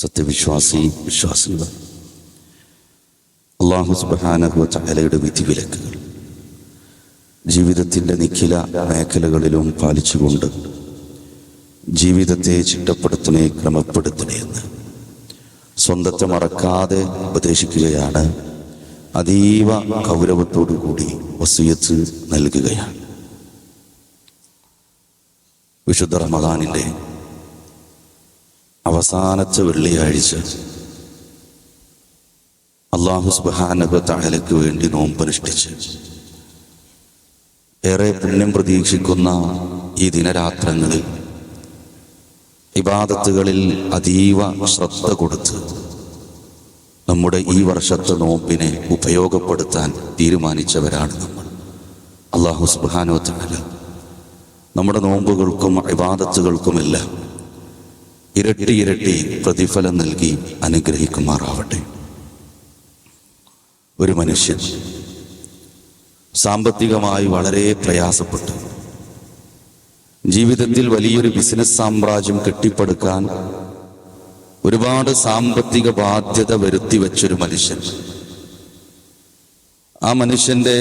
സത്യവിശ്വാസി വിശ്വാസികൾ അല്ലാഹു സുബ്ഹാനഹു വ തആലയുടെ വിധിവിലക്കുകൾ ജീവിതത്തിൻ്റെ നിഖില മേഖലകളിലും പാലിച്ചുകൊണ്ട് ജീവിതത്തെ ചിട്ടപ്പെടുത്തണേ, ക്രമപ്പെടുത്തണേ എന്ന് സ്വന്തത്തെ മറക്കാതെ ഉപദേശിക്കുകയാണ്. അതീവ ഗൗരവത്തോടു കൂടി വസിയത്ത് നൽകുകയാണ്. വിശുദ്ധ റമദാനിൻ്റെ അവസാനത്തെ വെള്ളിയാഴ്ച അല്ലാഹു സുബ്ഹാനഹു വ തആലയ്ക്ക് വേണ്ടി നോമ്പനുഷ്ഠിച്ച് ഏറെ പുണ്യം പ്രതീക്ഷിക്കുന്ന ഈ ദിനരാത്രങ്ങളിൽ ഇബാദത്തുകളിൽ അതീവ ശ്രദ്ധ കൊടുത്ത് നമ്മുടെ ഈ വർഷത്തെ നോമ്പിനെ ഉപയോഗപ്പെടുത്താൻ തീരുമാനിച്ചവരാണ് നമ്മൾ. അല്ലാഹു സുബ്ഹാനഹു വ തആല നമ്മുടെ നോമ്പുകൾക്കും ഇബാദത്തുകൾക്കുമെല്ലാം ഇരട്ടി ഇരട്ടി പ്രതിഫലം നൽകി അനുഗ്രഹിക്കുമാറാവട്ടെ. ഒരു മനുഷ്യൻ സാമ്പത്തികമായി വളരെ പ്രയാസപ്പെട്ടു ജീവിതത്തിൽ വലിയൊരു ബിസിനസ് സാമ്രാജ്യം കെട്ടിപ്പടുക്കാൻ ഒരുപാട് സാമ്പത്തിക ബാധ്യത വരുത്തി വെച്ചൊരു മനുഷ്യൻ, ആ മനുഷ്യന്റെ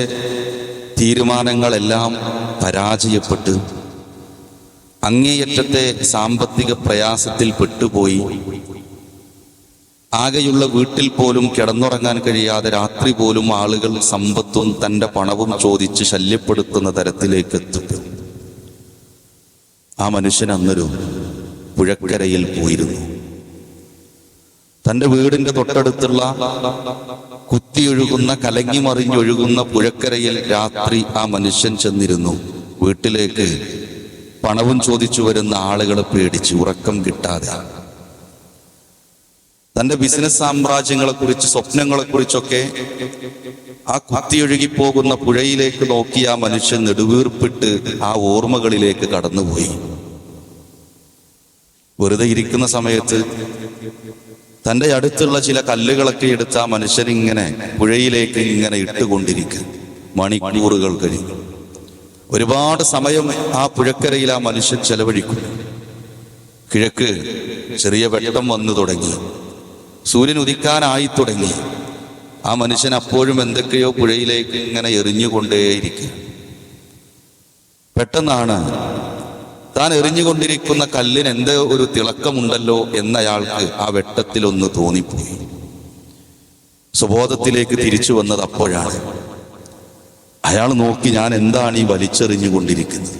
തീരുമാനങ്ങളെല്ലാം പരാജയപ്പെട്ട് അങ്ങേയറ്റത്തെ സാമ്പത്തിക പ്രയാസത്തിൽ പെട്ടുപോയി. ആകെയുള്ള വീട്ടിൽ പോലും കിടന്നുറങ്ങാൻ കഴിയാതെ രാത്രി പോലും ആളുകൾ സമ്പത്തും തൻ്റെ പണവും ചോദിച്ച് ശല്യപ്പെടുത്തുന്ന തരത്തിലേക്ക് എത്തും. ആ മനുഷ്യൻ അന്നൊരു പുഴക്കരയിൽ പോയിരുന്നു. തൻ്റെ വീടിൻ്റെ തൊട്ടടുത്തുള്ള കുത്തിയൊഴുകുന്ന കലങ്ങിമറിഞ്ഞൊഴുകുന്ന പുഴക്കരയിൽ രാത്രി ആ മനുഷ്യൻ ചെന്നിരുന്നു. വീട്ടിലേക്ക് പണവും ചോദിച്ചു വരുന്ന ആളുകളെ പേടിച്ച് ഉറക്കം കിട്ടാതെ തൻ്റെ ബിസിനസ് സാമ്രാജ്യങ്ങളെക്കുറിച്ച്, സ്വപ്നങ്ങളെക്കുറിച്ചൊക്കെ ആ കുത്തിയൊഴുകിപ്പോകുന്ന പുഴയിലേക്ക് നോക്കി ആ മനുഷ്യൻ നെടുവീർപ്പിട്ട് ആ ഓർമ്മകളിലേക്ക് കടന്നുപോയി. വെറുതെ ഇരിക്കുന്ന സമയത്ത് തൻ്റെ അടുത്തുള്ള ചില കല്ലുകളൊക്കെ എടുത്ത് ആ മനുഷ്യൻ ഇങ്ങനെ പുഴയിലേക്ക് ഇങ്ങനെ ഇട്ടുകൊണ്ടിരിക്കും. മണിക്കൂറുകൾ കഴിഞ്ഞു. ഒരുപാട് സമയം ആ പുഴക്കരയിൽ ആ മനുഷ്യൻ ചെലവഴിക്കും. കിഴക്ക് ചെറിയ വെട്ടം വന്നു തുടങ്ങി, സൂര്യൻ ഉദിക്കാനായി തുടങ്ങി. ആ മനുഷ്യൻ അപ്പോഴും എന്തൊക്കെയോ പുഴയിലേക്ക് ഇങ്ങനെ എറിഞ്ഞുകൊണ്ടേയിരിക്കും. പെട്ടെന്നാണ് താൻ എറിഞ്ഞുകൊണ്ടിരിക്കുന്ന കല്ലിന് എന്തോ ഒരു തിളക്കമുണ്ടല്ലോ എന്നയാൾക്ക് ആ വെട്ടത്തിലൊന്ന് തോന്നിപ്പോയി. സുബോധത്തിലേക്ക് തിരിച്ചു വന്നത് അപ്പോഴാണ്. അയാൾ നോക്കി, ഞാൻ എന്താണ് ഈ വലിച്ചെറിഞ്ഞുകൊണ്ടിരിക്കുന്നത്?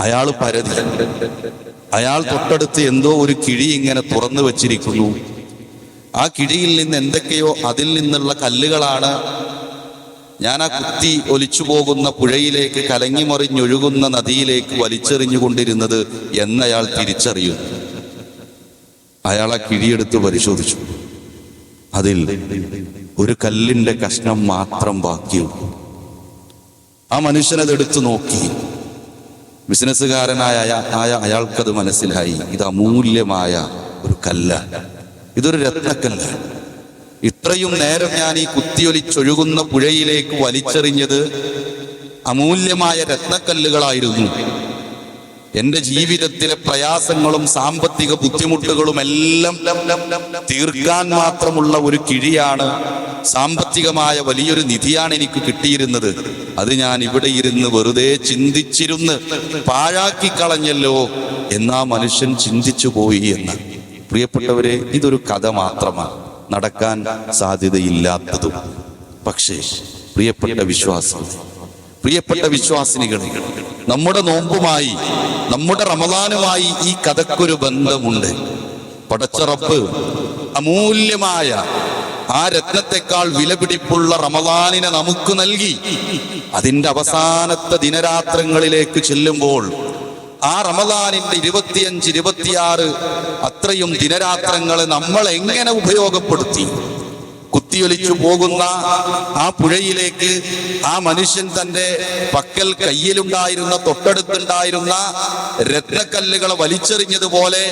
അയാൾ പരതി. അയാൾ തൊട്ടടുത്ത് എന്തോ ഒരു കിഴി ഇങ്ങനെ തുറന്നു വെച്ചിരിക്കുന്നു. ആ കിഴിയിൽ നിന്ന് എന്തൊക്കെയോ, അതിൽ നിന്നുള്ള കല്ലുകളാണ് ഞാൻ ആ കുത്തി ഒലിച്ചു പോകുന്ന പുഴയിലേക്ക്, കലങ്ങിമറിഞ്ഞൊഴുകുന്ന നദിയിലേക്ക് വലിച്ചെറിഞ്ഞുകൊണ്ടിരുന്നത് എന്നയാൾ തിരിച്ചറിയുന്നു. അയാൾ ആ കിഴിയെടുത്ത് പരിശോധിച്ചു. അതിൽ ഒരു കല്ലിന്റെ കഷ്ണം മാത്രം ബാക്കിയുള്ളൂ. ആ മനുഷ്യനതെടുത്തു നോക്കി. ബിസിനസ്സുകാരനായ അയാൾക്കത് മനസ്സിലായി, ഇത് അമൂല്യമായ ഒരു കല്ല, ഇതൊരു രത്നക്കല്ല. ഇത്രയും നേരം ഞാൻ ഈ കുത്തിയൊലിച്ചൊഴുകുന്ന പുഴയിലേക്ക് വലിച്ചെറിഞ്ഞത് അമൂല്യമായ രത്നക്കല്ലുകളായിരുന്നു. എൻ്റെ ജീവിതത്തിലെ പ്രയാസങ്ങളും സാമ്പത്തിക ബുദ്ധിമുട്ടുകളും എല്ലാം തീർക്കാൻ മാത്രമുള്ള ഒരു കിഴിയാണ്, സാമ്പത്തികമായ വലിയൊരു നിധിയാണ് എനിക്ക് കിട്ടിയിരുന്നത്. അത് ഞാൻ ഇവിടെ ഇരുന്ന് വെറുതെ ചിന്തിച്ചിരുന്ന് പാഴാക്കി കളഞ്ഞല്ലോ എന്നാ മനുഷ്യൻ ചിന്തിച്ചു പോയി എന്ന്. പ്രിയപ്പെട്ടവരെ, ഇതൊരു കഥ മാത്രമാണ്, നടക്കാൻ സാധ്യതയില്ലാത്തതും. പക്ഷേ പ്രിയപ്പെട്ട വിശ്വാസിനികൾ, നമ്മുടെ നോമ്പുമായി, നമ്മുടെ റമദാനുമായി ഈ കഥക്കൊരു ബന്ധമുണ്ട്. പടച്ച റബ്ബ് അമൂല്യമായ ആ രത്നത്തെക്കാൾ വിലപിടിപ്പുള്ള റമദാനിനെ നമുക്ക് നൽകി. അതിൻ്റെ അവസാനത്തെ ദിനരാത്രങ്ങളിലേക്ക് ചെല്ലുമ്പോൾ ആ റമദാനിന്റെ 25, 26 അത്രയും ദിനരാത്രങ്ങളെ നമ്മൾ എങ്ങനെ ഉപയോഗപ്പെടുത്തി? കുത്തിയൊലിച്ചു പോകുന്ന ആ പുഴയിലേക്ക് ആ മനുഷ്യൻ തൻ്റെ പക്കൽ കയ്യിലുണ്ടായിരുന്ന, തൊട്ടടുത്തുണ്ടായിരുന്ന രത്നക്കല്ലുകളെ വലിച്ചെറിഞ്ഞതുപോലെ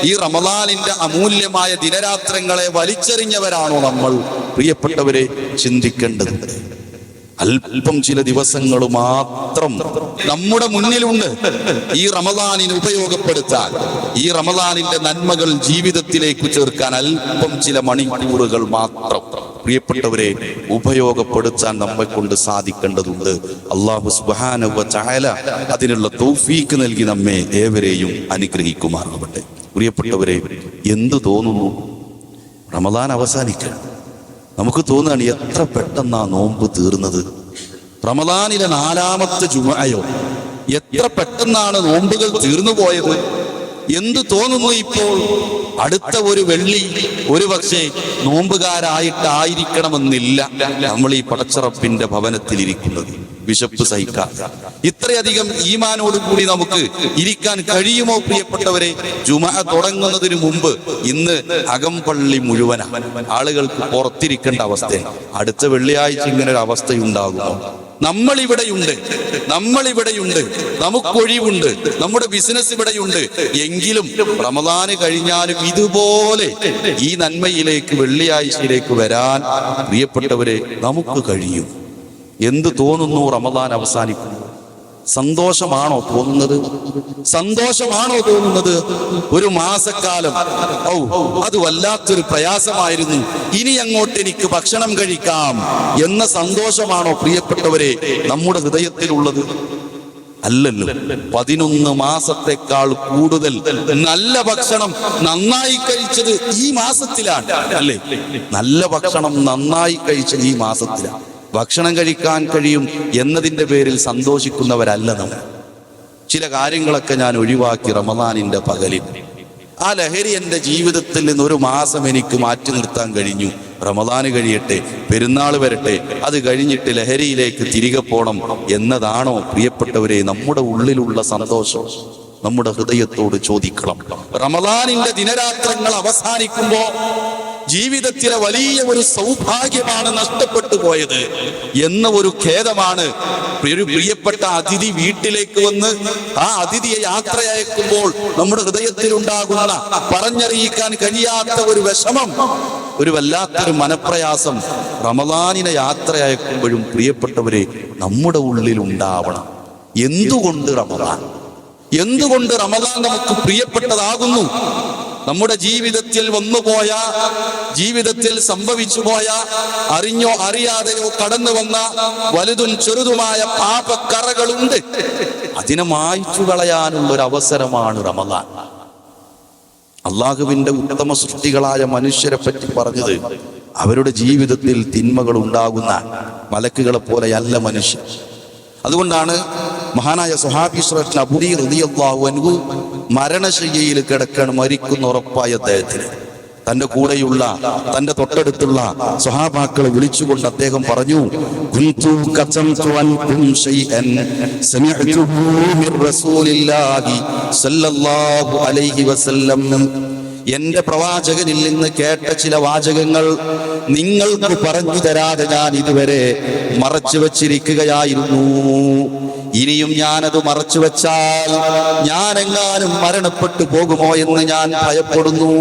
ഈ റമദാനിന്റെ അമൂല്യമായ ദിനരാത്രങ്ങളെ വലിച്ചെറിഞ്ഞവരാണോ നമ്മൾ? പ്രിയപ്പെട്ടവരെ, ചിന്തിക്കേണ്ടതുണ്ട്. അല്പം ചില ദിവസങ്ങൾ മാത്രം നമ്മുടെ മുന്നിലുണ്ട്. ഈ റമദാനിനെ ഉപയോഗപ്പെടുത്താൻ, ഈ റമദാനിന്റെ നന്മകൾ ജീവിതത്തിലേക്ക് ചേർക്കാൻ അല്പം ചില മണിക്കൂറുകൾ മാത്രം പ്രിയപ്പെട്ടവരെ ഉപയോഗപ്പെടുത്താൻ നമ്മെ കൊണ്ട് സാധിക്കേണ്ടതുണ്ട്. അല്ലാഹു സുബ്ഹാനഹു വ തആല അതിനുള്ള തൗഫീക്ക് നൽകി നമ്മെ ഏവരെയും അനുഗ്രഹിക്കുമാറാവട്ടെ. പ്രിയപ്പെട്ടവരെ, എന്തു തോന്നുന്നു? റമദാൻ അവസാനിക്കുക. നമുക്ക് തോന്നുകയാണ് എത്ര പെട്ടെന്നാ നോമ്പ് തീർന്നത്. റമദാനിലെ 4ാമത്തെ ജുമഅയോ, എത്ര പെട്ടെന്നാണ് നോമ്പുകൾ തീർന്നു പോയത്. എന്തു തോന്നുന്നു ഇപ്പോൾ? അടുത്ത ഒരു വെള്ളി ഒരു പക്ഷേ നോമ്പുകാരായിട്ടായിരിക്കണമെന്നില്ല നമ്മൾ ഈ പടച്ചറപ്പിന്റെ ഭവനത്തിലിരിക്കുന്നത്. വിശപ്പ് സഹിക്കാതെ ഇത്രയധികം ഈമാനോടുകൂടി നമുക്ക് ഇരിക്കാൻ കഴിയുമോ പ്രിയപ്പെട്ടവരെ? ജുമഅ തുടങ്ങുന്നതിന് മുമ്പ് ഇന്ന് അകംപള്ളി മുഴുവനാണ്, ആളുകൾക്ക് പുറത്തിരിക്കേണ്ട അവസ്ഥയാണ്. അടുത്ത വെള്ളിയാഴ്ച ഇങ്ങനെ ഒരു അവസ്ഥയുണ്ടാകുമോ? നമ്മളിവിടെയുണ്ട്, നമുക്കൊഴിവുണ്ട്, നമ്മുടെ ബിസിനസ് ഇവിടെയുണ്ട്. എങ്കിലും റമദാന് കഴിഞ്ഞാലും ഇതുപോലെ ഈ നന്മയിലേക്ക് വെള്ളിയാഴ്ചയിലേക്ക് വരാൻ പ്രിയപ്പെട്ടവരെ നമുക്ക് കഴിയും. എന്ത് തോന്നുന്നു? റമദാൻ അവസാനിക്കുന്നു. സന്തോഷമാണോ തോന്നുന്നത്? ഒരു മാസക്കാലം അത് വല്ലാത്തൊരു പ്രയാസമായിരുന്നു, ഇനി അങ്ങോട്ട് എനിക്ക് ഭക്ഷണം കഴിക്കാം എന്ന സന്തോഷമാണോ പ്രിയപ്പെട്ടവരെ നമ്മുടെ ഹൃദയത്തിലുള്ളത്? അല്ലല്ലോ. 11 മാസത്തെക്കാൾ കൂടുതൽ നല്ല ഭക്ഷണം നന്നായി കഴിച്ചത് ഈ മാസത്തിലാണ്, അല്ലേ? നല്ല ഭക്ഷണം നന്നായി കഴിച്ചത് ഈ മാസത്തിലാണ്. ഭക്ഷണം കഴിക്കാൻ കഴിയും എന്നതിൻ്റെ പേരിൽ സന്തോഷിക്കുന്നവരല്ല നമ്മൾ. ചില കാര്യങ്ങളൊക്കെ ഞാൻ ഒഴിവാക്കി റമദാനിന്റെ പകലിൽ. ആ ലഹരി എൻ്റെ ജീവിതത്തിൽ നിന്ന് ഒരു മാസം എനിക്ക് മാറ്റി നിർത്താൻ കഴിഞ്ഞു. റമദാന് കഴിയട്ടെ, പെരുന്നാൾ വരട്ടെ, അത് കഴിഞ്ഞിട്ട് ലഹരിയിലേക്ക് തിരികെ പോകണം എന്നതാണോ പ്രിയപ്പെട്ടവരെ നമ്മുടെ ഉള്ളിലുള്ള സന്തോഷം? നമ്മുടെ ഹൃദയത്തോട് ചോദിക്കണം. റമദാനിന്റെ ദിനരാത്രങ്ങൾ അവസാനിക്കുമ്പോ ജീവിതത്തിലെ വലിയ ഒരു സൗഭാഗ്യമാണ് നഷ്ടപ്പെട്ടു പോയത് എന്ന ഒരു ഖേദമാണ്. പ്രിയപ്പെട്ട അതിഥി വീട്ടിലേക്ക് വന്ന് ആ അതിഥിയെ യാത്രയയക്കുമ്പോൾ നമ്മുടെ ഹൃദയത്തിൽ ഉണ്ടാകുന്ന പറഞ്ഞറിയിക്കാൻ കഴിയാത്ത ഒരു വിഷമം, ഒരു വല്ലാത്തൊരു മനപ്രയാസം റമദാനിനെ യാത്രയയക്കുമ്പോഴും പ്രിയപ്പെട്ടവരെ നമ്മുടെ ഉള്ളിൽ ഉണ്ടാവണം. എന്തുകൊണ്ട് റമദാൻ നമുക്ക് പ്രിയപ്പെട്ടതാകുന്നു? നമ്മുടെ ജീവിതത്തിൽ വന്നുപോയ, ജീവിതത്തിൽ സംഭവിച്ചു പോയ, അറിഞ്ഞോ അറിയാതെയോ കടന്നു വന്ന വലുതും ചെറുതുമായ പാപക്കറകളുണ്ട്. അതിനെ മായ്ച്ചു കളയാനുള്ള ഒരു അവസരമാണ് റമദാൻ. അള്ളാഹുവിന്റെ ഉത്തമ സൃഷ്ടികളായ മനുഷ്യരെ പറ്റി പറഞ്ഞത് അവരുടെ ജീവിതത്തിൽ തിന്മകൾ ഉണ്ടാകുന്ന മലക്കുകളെ പോലെയല്ല മനുഷ്യർ. അതുകൊണ്ടാണ് മഹാനായ സ്വഹാബി ശ്രേഷ്ഠൻ അബൂ ഹുറൈറ റളിയല്ലാഹു അൻഹു മരണശയ്യയിൽ കിടക്കാൻ മരിക്കുന്ന ഉറപ്പായ അദ്ദേഹത്തിന് തന്റെ കൂടെയുള്ള, തന്റെ തൊട്ടടുത്തുള്ള സ്വഹാബാക്കളെ വിളിച്ചുകൊണ്ട് അദ്ദേഹം പറഞ്ഞു, കുൻതു ഖസംതു അൻകും ശൈഅൻ സമിഅതുഹു മിർ റസൂലില്ലാഹി സ്വല്ലല്ലാഹു അലൈഹി വസല്ലം. എന്റെ പ്രവാചകനിൽ നിന്ന് കേട്ട ചില വാചകങ്ങൾ നിങ്ങൾക്ക് പറഞ്ഞു തരാതെ ഞാൻ ഇതുവരെ മറച്ചു വച്ചിരിക്കുകയായിരുന്നു. ഇനിയും ഞാനത് മറച്ചു വെച്ചാൽ ഞാനെങ്ങാനും മരണപ്പെട്ടു പോകുമോ എന്ന് ഞാൻ ഭയപ്പെടുന്നു.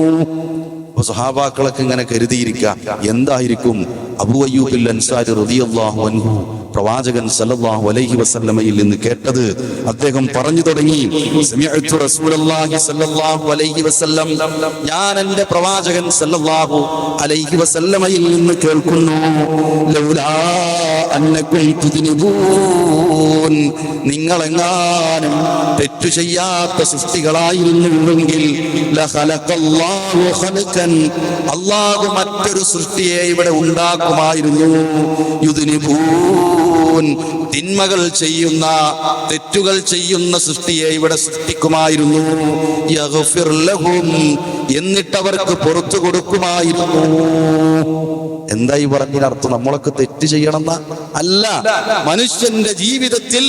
സ്വഹാബാക്കളൊക്കെ ഇങ്ങനെ കരുതിയിരിക്കുക, എന്തായിരിക്കും അബൂ അയ്യൂബിൽ അൻസാരി റളിയല്ലാഹു അൻഹു പ്രവാചകൻ സല്ലല്ലാഹു അലൈഹി വസല്ലമയിൽ നിന്ന് കേട്ടത്. അദ്ദേഹം പറഞ്ഞു തുടങ്ങി, സമിഅതു റസൂലുള്ളാഹി സല്ലല്ലാഹു അലൈഹി വസല്ലം, ഞാൻ എൻ്റെ പ്രവാചകൻ സല്ലല്ലാഹു അലൈഹി വസല്ലമയിൽ നിന്ന് കേൾക്കുന്നു, ലൗലാ അന്നകും തുദ്നിബൂൻ, നിങ്ങളെങ്ങാനും തെറ്റു ചെയ്യാത്ത സൃഷ്ടികളായിരുന്നുവെങ്കിൽ ലഖലഖല്ലാഹു ഖൽഖൻ, അല്ലാഹു മറ്റൊരു സൃഷ്ടിയെ ഇവിടെ ഉണ്ടാക്കുമായിരുന്നു. യുദ്നിബൂൻ, തിന്മകൾ ചെയ്യുന്ന, തെറ്റുകൾ ചെയ്യുന്ന സൃഷ്ടിയെ ഇവിടെ സൃഷ്ടിക്കുമായിരുന്നു. യഗ്ഫിർ ലഹും, എന്നിട്ടവർക്ക് പുറത്തു കൊടുക്കുമായിരുന്നു. എന്തായി പറഞ്ഞതിനർത്ഥം? നമ്മളൊക്കെ തെറ്റ് ചെയ്യണമെന്ന അല്ല. മനുഷ്യന്റെ ജീവിതത്തിൽ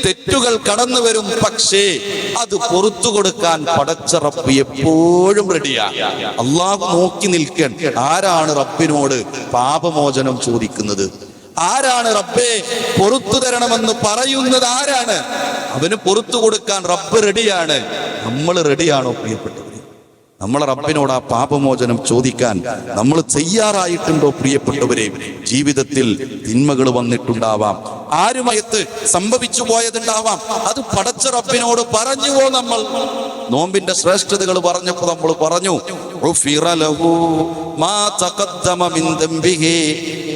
തെറ്റുകൾ കടന്നു വരും, പക്ഷേ അത് പുറത്തു കൊടുക്കാൻ പടച്ച റബ്ബ് എപ്പോഴും റെഡിയാണ്. അള്ളാഹു നോക്കി നിൽക്കാൻ. ആരാണ് റബ്ബിനോട് പാപമോചനം ചോദിക്കുന്നത്? ആരാണ് റബ്ബേ പൊറത്തു തരണമെന്ന് പറയുന്നത്? ആരാണ്? അവന് പൊറത്തു കൊടുക്കാൻ റബ്ബ് റെഡിയാണ്. നമ്മൾ റെഡിയാണോ പ്രിയപ്പെട്ടവരെ? നമ്മളെ റബ്ബിനോട് ആ പാപമോചനം ചോദിക്കാൻ നമ്മൾ തയ്യാറായിട്ടുണ്ടോ പ്രിയപ്പെട്ടവരെ? ജീവിതത്തിൽ തിന്മകൾ വന്നിട്ടുണ്ടാവാം, ആരുമയത്ത് സംഭവിച്ചു പോയതുണ്ടാവാം. അത് പടച്ച റബ്ബിനോട് പറഞ്ഞുവോ നമ്മൾ? നോമ്പിന്റെ ശ്രേഷ്ഠതകൾ പറഞ്ഞപ്പോൾ നമ്മൾ പറഞ്ഞു,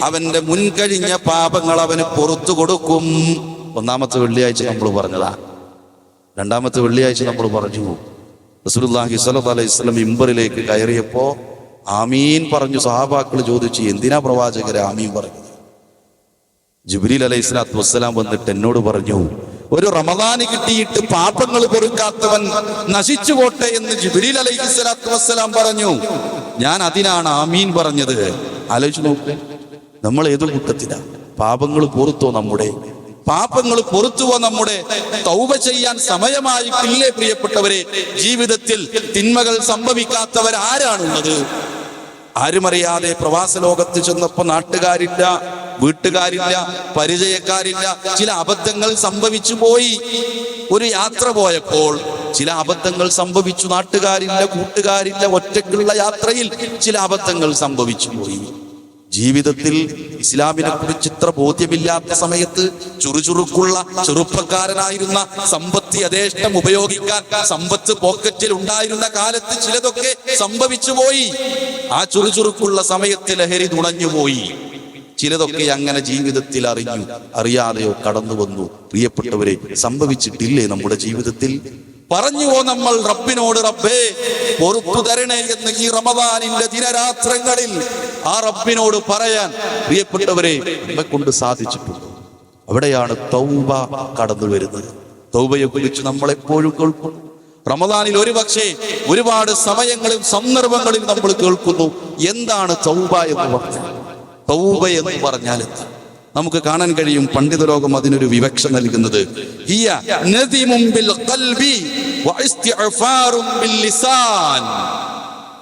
അവന്റെ മുൻകഴിഞ്ഞ പാപങ്ങൾ അവന് പുറത്തു കൊടുക്കും. ഒന്നാമത്തെ വെള്ളിയാഴ്ച നമ്മൾ പറഞ്ഞതാ. രണ്ടാമത്തെ വെള്ളിയാഴ്ച നമ്മൾ പറഞ്ഞു, റസൂലുള്ളാഹി സ്വല്ലല്ലാഹു അലൈഹി വസല്ലം മിമ്പറിലേക്ക് കയറിയപ്പോ ആമീൻ പറഞ്ഞു. സഹാബാക്കൾ ചോദിച്ചു, എന്തിനാ പ്രവാചകരെ ആമീൻ പറഞ്ഞത്? ജിബ്രീൽ അലൈഹി സ്വലാത്തു വസ്സലാം വന്നിട്ട് എന്നോട് പറഞ്ഞു, ഒരു റമദാന് കിട്ടിയിട്ട് പാപങ്ങൾ പൊറുക്കാത്തവൻ നശിച്ചു പോട്ടെ എന്ന് ജിബ്രീൽ അലൈഹി സ്വലാത്തു വസ്സലാം പറഞ്ഞു. ഞാൻ അതിനാണ് ആമീൻ പറഞ്ഞത്. ആലോചിച്ച് നോക്ക്, നമ്മൾ ഏത് കൂട്ടത്തിലാ? പാപങ്ങൾ പൊറുത്തോ? നമ്മുടെ പാപങ്ങൾ പൊറുത്തുവോ? നമ്മുടെ തൗബ ചെയ്യാൻ സമയമായിട്ടില്ലേ പ്രിയപ്പെട്ടവരെ? ജീവിതത്തിൽ തിന്മകൾ സംഭവിക്കാത്തവർ ആരാണുള്ളത്? ആരുമറിയാതെ പ്രവാസ ലോകത്ത് ചെന്നപ്പോ നാട്ടുകാരില്ല, വീട്ടുകാരില്ല, പരിചയക്കാരില്ല. ചില അബദ്ധങ്ങൾ സംഭവിച്ചു പോയി. ഒരു യാത്ര പോയപ്പോൾ ചില അബദ്ധങ്ങൾ സംഭവിച്ചു. നാട്ടുകാരില്ല, കൂട്ടുകാരില്ല, ഒറ്റയ്ക്കുള്ള യാത്രയിൽ ചില അബദ്ധങ്ങൾ സംഭവിച്ചു പോയി. ജീവിതത്തിൽ ഇസ്ലാമിനെ കുറിച്ച് ഇത്ര ബോധ്യമില്ലാത്ത സമയത്ത് ചുറുചുറുക്കുള്ള ചെറുപ്പക്കാരനായിരുന്ന, സമ്പത്ത് യഥേഷ്ടം ഉപയോഗിക്കാൻ സമ്പത്ത് പോക്കറ്റിൽ ഉണ്ടായിരുന്ന കാലത്ത് ചിലതൊക്കെ സംഭവിച്ചു പോയി. ആ ചുറുചുറുക്കുള്ള സമയത്ത് ലഹരി നുണഞ്ഞുപോയി. ചിലതൊക്കെ അങ്ങനെ ജീവിതത്തിൽ അറിയാതെയോ കടന്നു വന്നു. പ്രിയപ്പെട്ടവരെ, സംഭവിച്ചിട്ടില്ലേ നമ്മുടെ ജീവിതത്തിൽ? പറഞ്ഞുവോ നമ്മൾ റബ്ബിനോട്, റബ്ബേ പൊറുത്തു തരണേ എന്ന് ഈ റമദാനിന്റെ ദിനരാത്രങ്ങളിൽ ആ റബ്ബിനോട് പറയാൻ പ്രിയപ്പെട്ടവരെ നമ്മെ കൊണ്ട് സാധിച്ചിട്ടുണ്ട്? അവിടെയാണ് തൗബ കടന്നു വരുന്നത്. തൗബയെ കുറിച്ച് നമ്മൾ എപ്പോഴും കേൾക്കുന്നു. റമദാനിൽ ഒരുപക്ഷെ ഒരുപാട് സമയങ്ങളിൽ സന്ദർഭങ്ങളിൽ നമ്മൾ കേൾക്കുന്നു. എന്താണ് തൗബ എന്ന് പറഞ്ഞാൽ? തൗബ എന്ന് പറഞ്ഞാൽ എന്താ? നമുക്ക് കാണാൻ കഴിയും, പണ്ഡിത ലോകം അതിനൊരു വിവക്ഷ നൽകുന്നത്,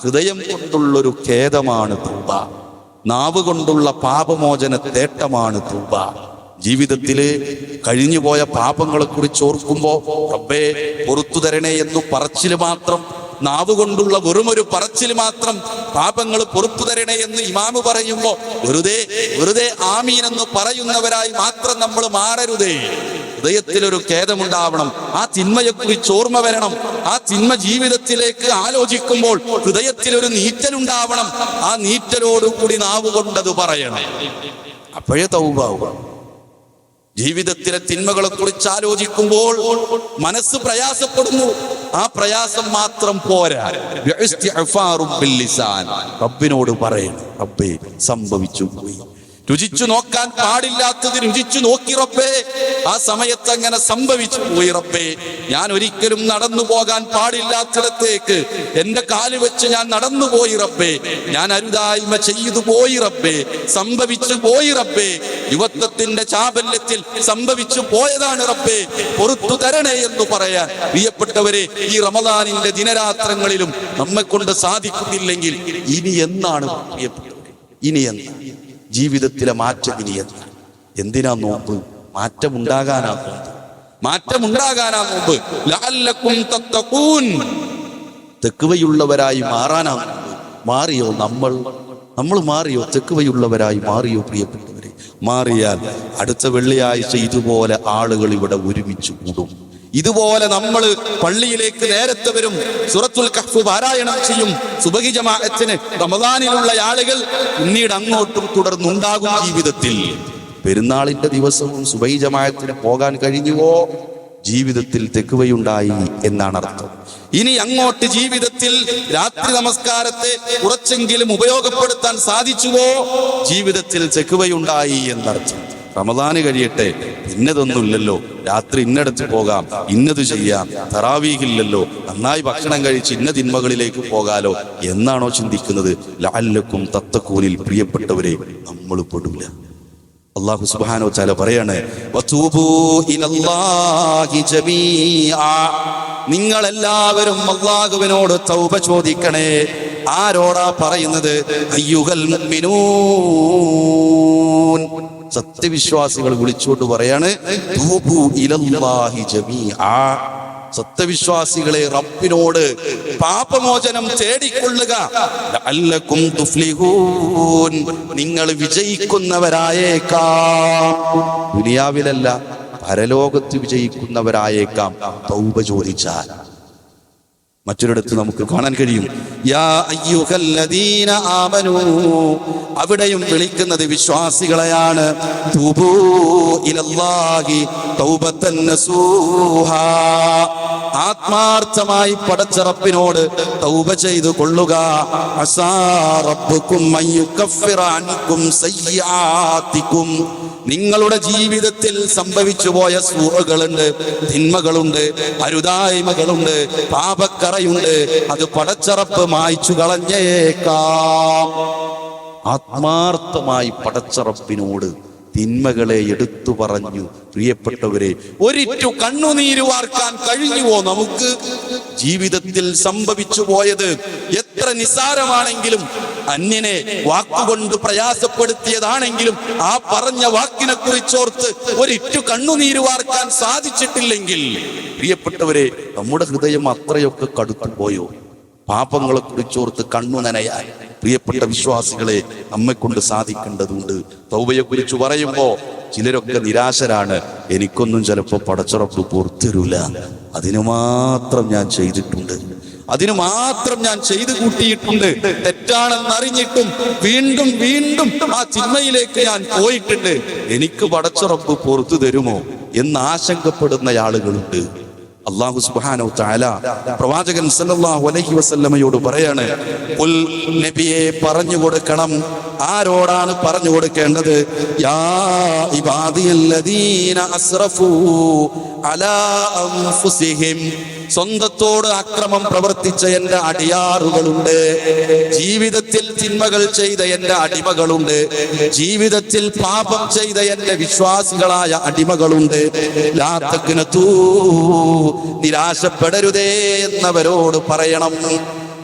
ഹൃദയം കൊണ്ടുള്ളൊരു ഖേദമാണ് തൗബ. നാവ് കൊണ്ടുള്ള പാപമോചന തേട്ടമാണ് തൗബ. ജീവിതത്തില് കഴിഞ്ഞുപോയ പാപങ്ങളെ കുറിച്ച് ഓർക്കുമ്പോ റബ്ബേ പൊറുത്തു തരണേ എന്ന് പറച്ചില് മാത്രം, നാവ് കൊണ്ടുള്ള വെറുമൊരു പറച്ചിൽ മാത്രം, പാപങ്ങൾ പൊറുത്തു തരണേ എന്ന് ഇമാമ് പറയുമ്പോ വെറുതെ ആമീൻ എന്ന് പറയുന്നവരായി മാത്രം നമ്മൾ മാറരുതേ. ഹൃദയത്തിലൊരു ഖേദമുണ്ടാവണം. ആ തിന്മയെക്കുറിച്ച് ഓർമ്മ വരണം. ആ തിന്മ ജീവിതത്തിലേക്ക് ആലോചിക്കുമ്പോൾ ഹൃദയത്തിലൊരു നീറ്റലുണ്ടാവണം. ആ നീറ്റലോടുകൂടി നാവ് കൊണ്ടത് പറയണം. അപ്പോഴേ തൗബാവുക. ജീവിതത്തിലെ തിന്മകളെ കുറിച്ച് ആലോചിക്കുമ്പോൾ മനസ്സ് പ്രയാസപ്പെടുന്നു. ആ പ്രയാസം മാത്രം പോരാ, റബ്ബിനോട് പറയണം, റബ്ബേ സംഭവിച്ചു പോയി. രുചിച്ചു നോക്കാൻ പാടില്ലാത്തത് രുചിച്ചു നോക്കി റബ്ബേ. ആ സമയത്ത് അങ്ങനെ സംഭവിച്ചു പോയി റബ്ബേ. ഞാൻ ഒരിക്കലും നടന്നു പോകാൻ പാടില്ലാത്തിടത്തേക്ക് എന്റെ കാല് വെച്ച് ഞാൻ നടന്നുപോയി റബ്ബേ. ഞാൻ അരുതായ്മ ചെയ്തു പോയി റബ്ബേ. സംഭവിച്ചു പോയി റബ്ബേ. യുവത്വത്തിന്റെ ചാബല്യത്തിൽ സംഭവിച്ചു പോയതാണ് റബ്ബേ. പൊറുത്തു തരണേ എന്ന് പറയാൻ പ്രിയപ്പെട്ടവരെ, ഈ റമദാനിന്റെ ദിനരാത്രങ്ങളിലും നമ്മെ കൊണ്ട് സാധിക്കുന്നില്ലെങ്കിൽ ഇനി എന്നാണ് പ്രിയപ്പെട്ടവരെ? ഇനി എന്നാ ജീവിതത്തിലെ മാറ്റം? ഇനി എന്തിനാ നോമ്പ്? മാറ്റമുണ്ടാകാനാ നോമ്പ്. മാറ്റമുണ്ടാകാനാ നോമ്പ്. ലഅല്ലക്കും തത്തഖൂൻ, തെക്കുവയുള്ളവരായി മാറാനാ നോമ്പ്. മാറിയോ നമ്മൾ മാറിയോ? തെക്കുവയുള്ളവരായി മാറിയോ പ്രിയപ്പെട്ടവരെ? മാറിയാൽ അടുത്ത വെള്ളിയാഴ്ച ഇതുപോലെ ആളുകൾ ഇവിടെ ഒരുമിച്ച് കൂടും. ഇതുപോലെ നമ്മൾ പള്ളിയിലേക്ക് നേരത്തെ വരും, സൂറത്തുൽ കഹ്ഫ് പാരായണം ചെയ്യും. സുബഹി ജമാഅത്തിന് റമദാനിലുള്ള ആളുകൾ പിന്നീട് അങ്ങോട്ടും തുടർന്നുണ്ടാകും ജീവിതത്തിൽ. പെരുന്നാളിന്റെ ദിവസവും സുബഹി ജമാഅത്തിന് പോകാൻ കഴിഞ്ഞുവോ? ജീവിതത്തിൽ തെക്കുവയുണ്ടായി എന്നാണ് അർത്ഥം. ഇനി അങ്ങോട്ട് ജീവിതത്തിൽ രാത്രി നമസ്കാരത്തെ കുറച്ചെങ്കിലും ഉപയോഗപ്പെടുത്താൻ സാധിച്ചുവോ? ജീവിതത്തിൽ തെക്കുവയുണ്ടായി എന്നർത്ഥം. റമദാന് കഴിയട്ടെ, ഇന്നതൊന്നുമില്ലല്ലോ, രാത്രി ഇന്നടത്ത് പോകാം, ഇന്നത് ചെയ്യാം, തറാവീഹില്ലല്ലോ, നന്നായി ഭക്ഷണം കഴിച്ച് ഇന്ന തിന്മകളിലേക്ക് പോകാലോ എന്നാണോ ചിന്തിക്കുന്നത്? ലഅല്ലക്കും തത്തഖൂനിൽ പ്രിയപ്പെട്ടവരെ നമ്മൾ പെടില്ല. അല്ലാഹു സുബ്ഹാനഹു വ തആല പറയാണ്, വതൂബൂ ഇലല്ലാഹി ജമീഅ, നിങ്ങൾ എല്ലാവരും അല്ലാഹുവിനോട് തൗബ ചോദിക്കണേ. ആരോടാ പറയുന്നത്? അയ്യുഹൽ മുഅ്മിനൂൻ, സത്യവിശ്വാസികൾ വിളിച്ചുകൊണ്ട് പറയാണ്, തൂബൂ ഇലല്ലാഹി ജമീഅ, സത്യവിശ്വാസികളെ റബ്ബിനോട് പാപമോചനം തേടിക്കൊള്ളുക. ലഅല്ലകും തുഫ്ലിഹൂൻ, നിങ്ങൾ വിജയിക്കുന്നവരായേക്കാം. ദുനിയാവിലല്ല, പരലോകത്ത് വിജയിക്കുന്നവരായേക്കാം തൗബ ചോദിച്ചാൽ. മറ്റൊരിടത്ത് നമുക്ക് കാണാൻ കഴിയും, യാ അയ്യുഹല്ലദീന ആമനൂ, അവിടെയും വിളിക്കുന്നത് വിശ്വാസികളെയാണ്. തൂബൂ ഇലല്ലാഹി തൗബത്തൻ നസൂഹാ, ആത്മാർത്ഥമായി പടച്ച റബ്ബിനോട് തൗബ ചെയ്തു കൊള്ളുക. അസാ റബ്ബുക്കും അയ്യുകഫിറ അൻകും സയ്യിആതികും, നിങ്ങളുടെ ജീവിതത്തിൽ സംഭവിച്ചു പോയ സൂഹകളുണ്ട്, തിന്മകളുണ്ട്, അരുതായ്മകളുണ്ട്, പാപക്കറയുണ്ട്, അത് പടച്ച റബ്ബ് മായ്ച്ചു കളഞ്ഞേക്കാം. ആത്മാർത്ഥമായി പടച്ച റബ്ബിനോട് തിന്മകളെ എടുത്തു പറഞ്ഞു. പ്രിയപ്പെട്ടവരെ, ഒരിറ്റു കണ്ണുനീര് വാർക്കാൻ കഴിഞ്ഞുവോ നമുക്ക്? ജീവിതത്തിൽ സംഭവിച്ചു പോയത് എത്ര നിസ്സാരമാണെങ്കിലും, അന്യനെ വാക്കുകൊണ്ട് പ്രയാസപ്പെടുത്തിയതാണെങ്കിലും, ആ പറഞ്ഞ വാക്കിനെ കുറിച്ചോർത്ത് ഒരിറ്റു കണ്ണുനീര് വാർക്കാൻ സാധിച്ചിട്ടില്ലെങ്കിൽ, പ്രിയപ്പെട്ടവരെ, നമ്മുടെ ഹൃദയം അത്രയൊക്കെ കടുത്തു പോയോ? പാപങ്ങളെ കുറിച്ചോർത്ത് കണ്ണു നനയാൻ പ്രിയപ്പെട്ട വിശ്വാസികളെ നമ്മെ കൊണ്ട് സാധിക്കേണ്ടതുണ്ട്. തൗബയെ കുറിച്ച് പറയുമ്പോ ചിലരൊക്കെ നിരാശരാണ്. എനിക്കൊന്നും ചിലപ്പോ പടച്ചുറപ്പ് പുറത്തരൂല, അതിനു മാത്രം ഞാൻ ചെയ്തിട്ടുണ്ട്, അതിനു മാത്രം ഞാൻ ചെയ്തു കൂട്ടിയിട്ടുണ്ട്, തെറ്റാണെന്നറിഞ്ഞിട്ടും വീണ്ടും വീണ്ടും ആ തിന്മയിലേക്ക് ഞാൻ പോയിട്ടുണ്ട്, എനിക്ക് പടച്ചുറപ്പ് പുറത്തു തരുമോ എന്ന് ആശങ്കപ്പെടുന്ന ആളുകളുണ്ട്. അല്ലാഹു സുബ്ഹാനഹു തആല പ്രവാചകൻ സല്ലല്ലാഹു അലൈഹി വസല്ലമയോട് പറയാണ്, ഖുൽ, നബിയെ പറഞ്ഞു കൊടുക്കണം. ആരോടാണ് പറഞ്ഞു കൊടുക്കേണ്ടത്? യാ ഇബാദിയല്ലദീന അസ്റഫൂ അലാ അൻഫുസിഹിം, സ്വന്തത്തോട് അക്രമം പ്രവർത്തിച്ച എന്റെ അടിയാറുകളുണ്ട്, ജീവിതത്തിൽ തിന്മകൾ ചെയ്ത എന്റെ അടിമകളുണ്ട്, ജീവിതത്തിൽ പാപം ചെയ്ത എന്റെ വിശ്വാസികളായ അടിമകളുണ്ട്. ലാ തഖ്നതൂ, നിരാശപ്പെടരുതേ എന്നവരോട് പറയണം.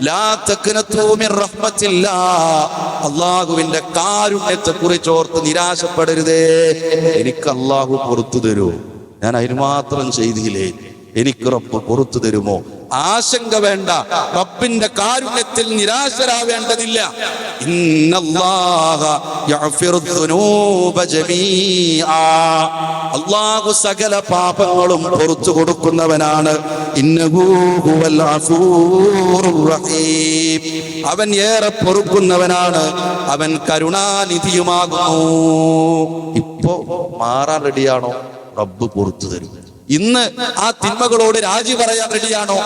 ലാ തഖ്നതൂ മിർ റഹ്മത്തില്ലാഹ്, അല്ലാഹുവിന്റെ കാരുണ്യത്തെ കുറിച്ച് ഓർത്ത് നിരാശപ്പെടരുതേ. എനിക്ക് അല്ലാഹു പുറത്തു തരൂ, ഞാൻ അതിന് മാത്രം ചെയ്തില്ലേ, എനിക്ക് റബ്ബ് പുറത്തു തരുമോ? ആശങ്ക വേണ്ട, റബ്ബിന്റെ കാരുണ്യത്തിൽ നിരാശരാവേണ്ടതില്ല. ഇന്നല്ലാഹ യഗ്ഫിറു ദുനൂബ ജമീആ, അല്ലാഹു സകല പാപങ്ങളും പുറത്തു കൊടുക്കുന്നവനാണ്. ഇന്നഹു ഹുവൽ ഗഫൂറുർ റഹീം, അവൻ ഏറെ പൊറുക്കുന്നവനാണ്, അവൻ കരുണാനിധിയുമാകുന്നു. ഇപ്പോ മാറാൻ റെഡിയാണോ? റബ്ബ് പുറത്തു തരും. ഇന്ന് ആ തിന്മകളോട് രാജി പറയാൻ റെഡിയാണോ?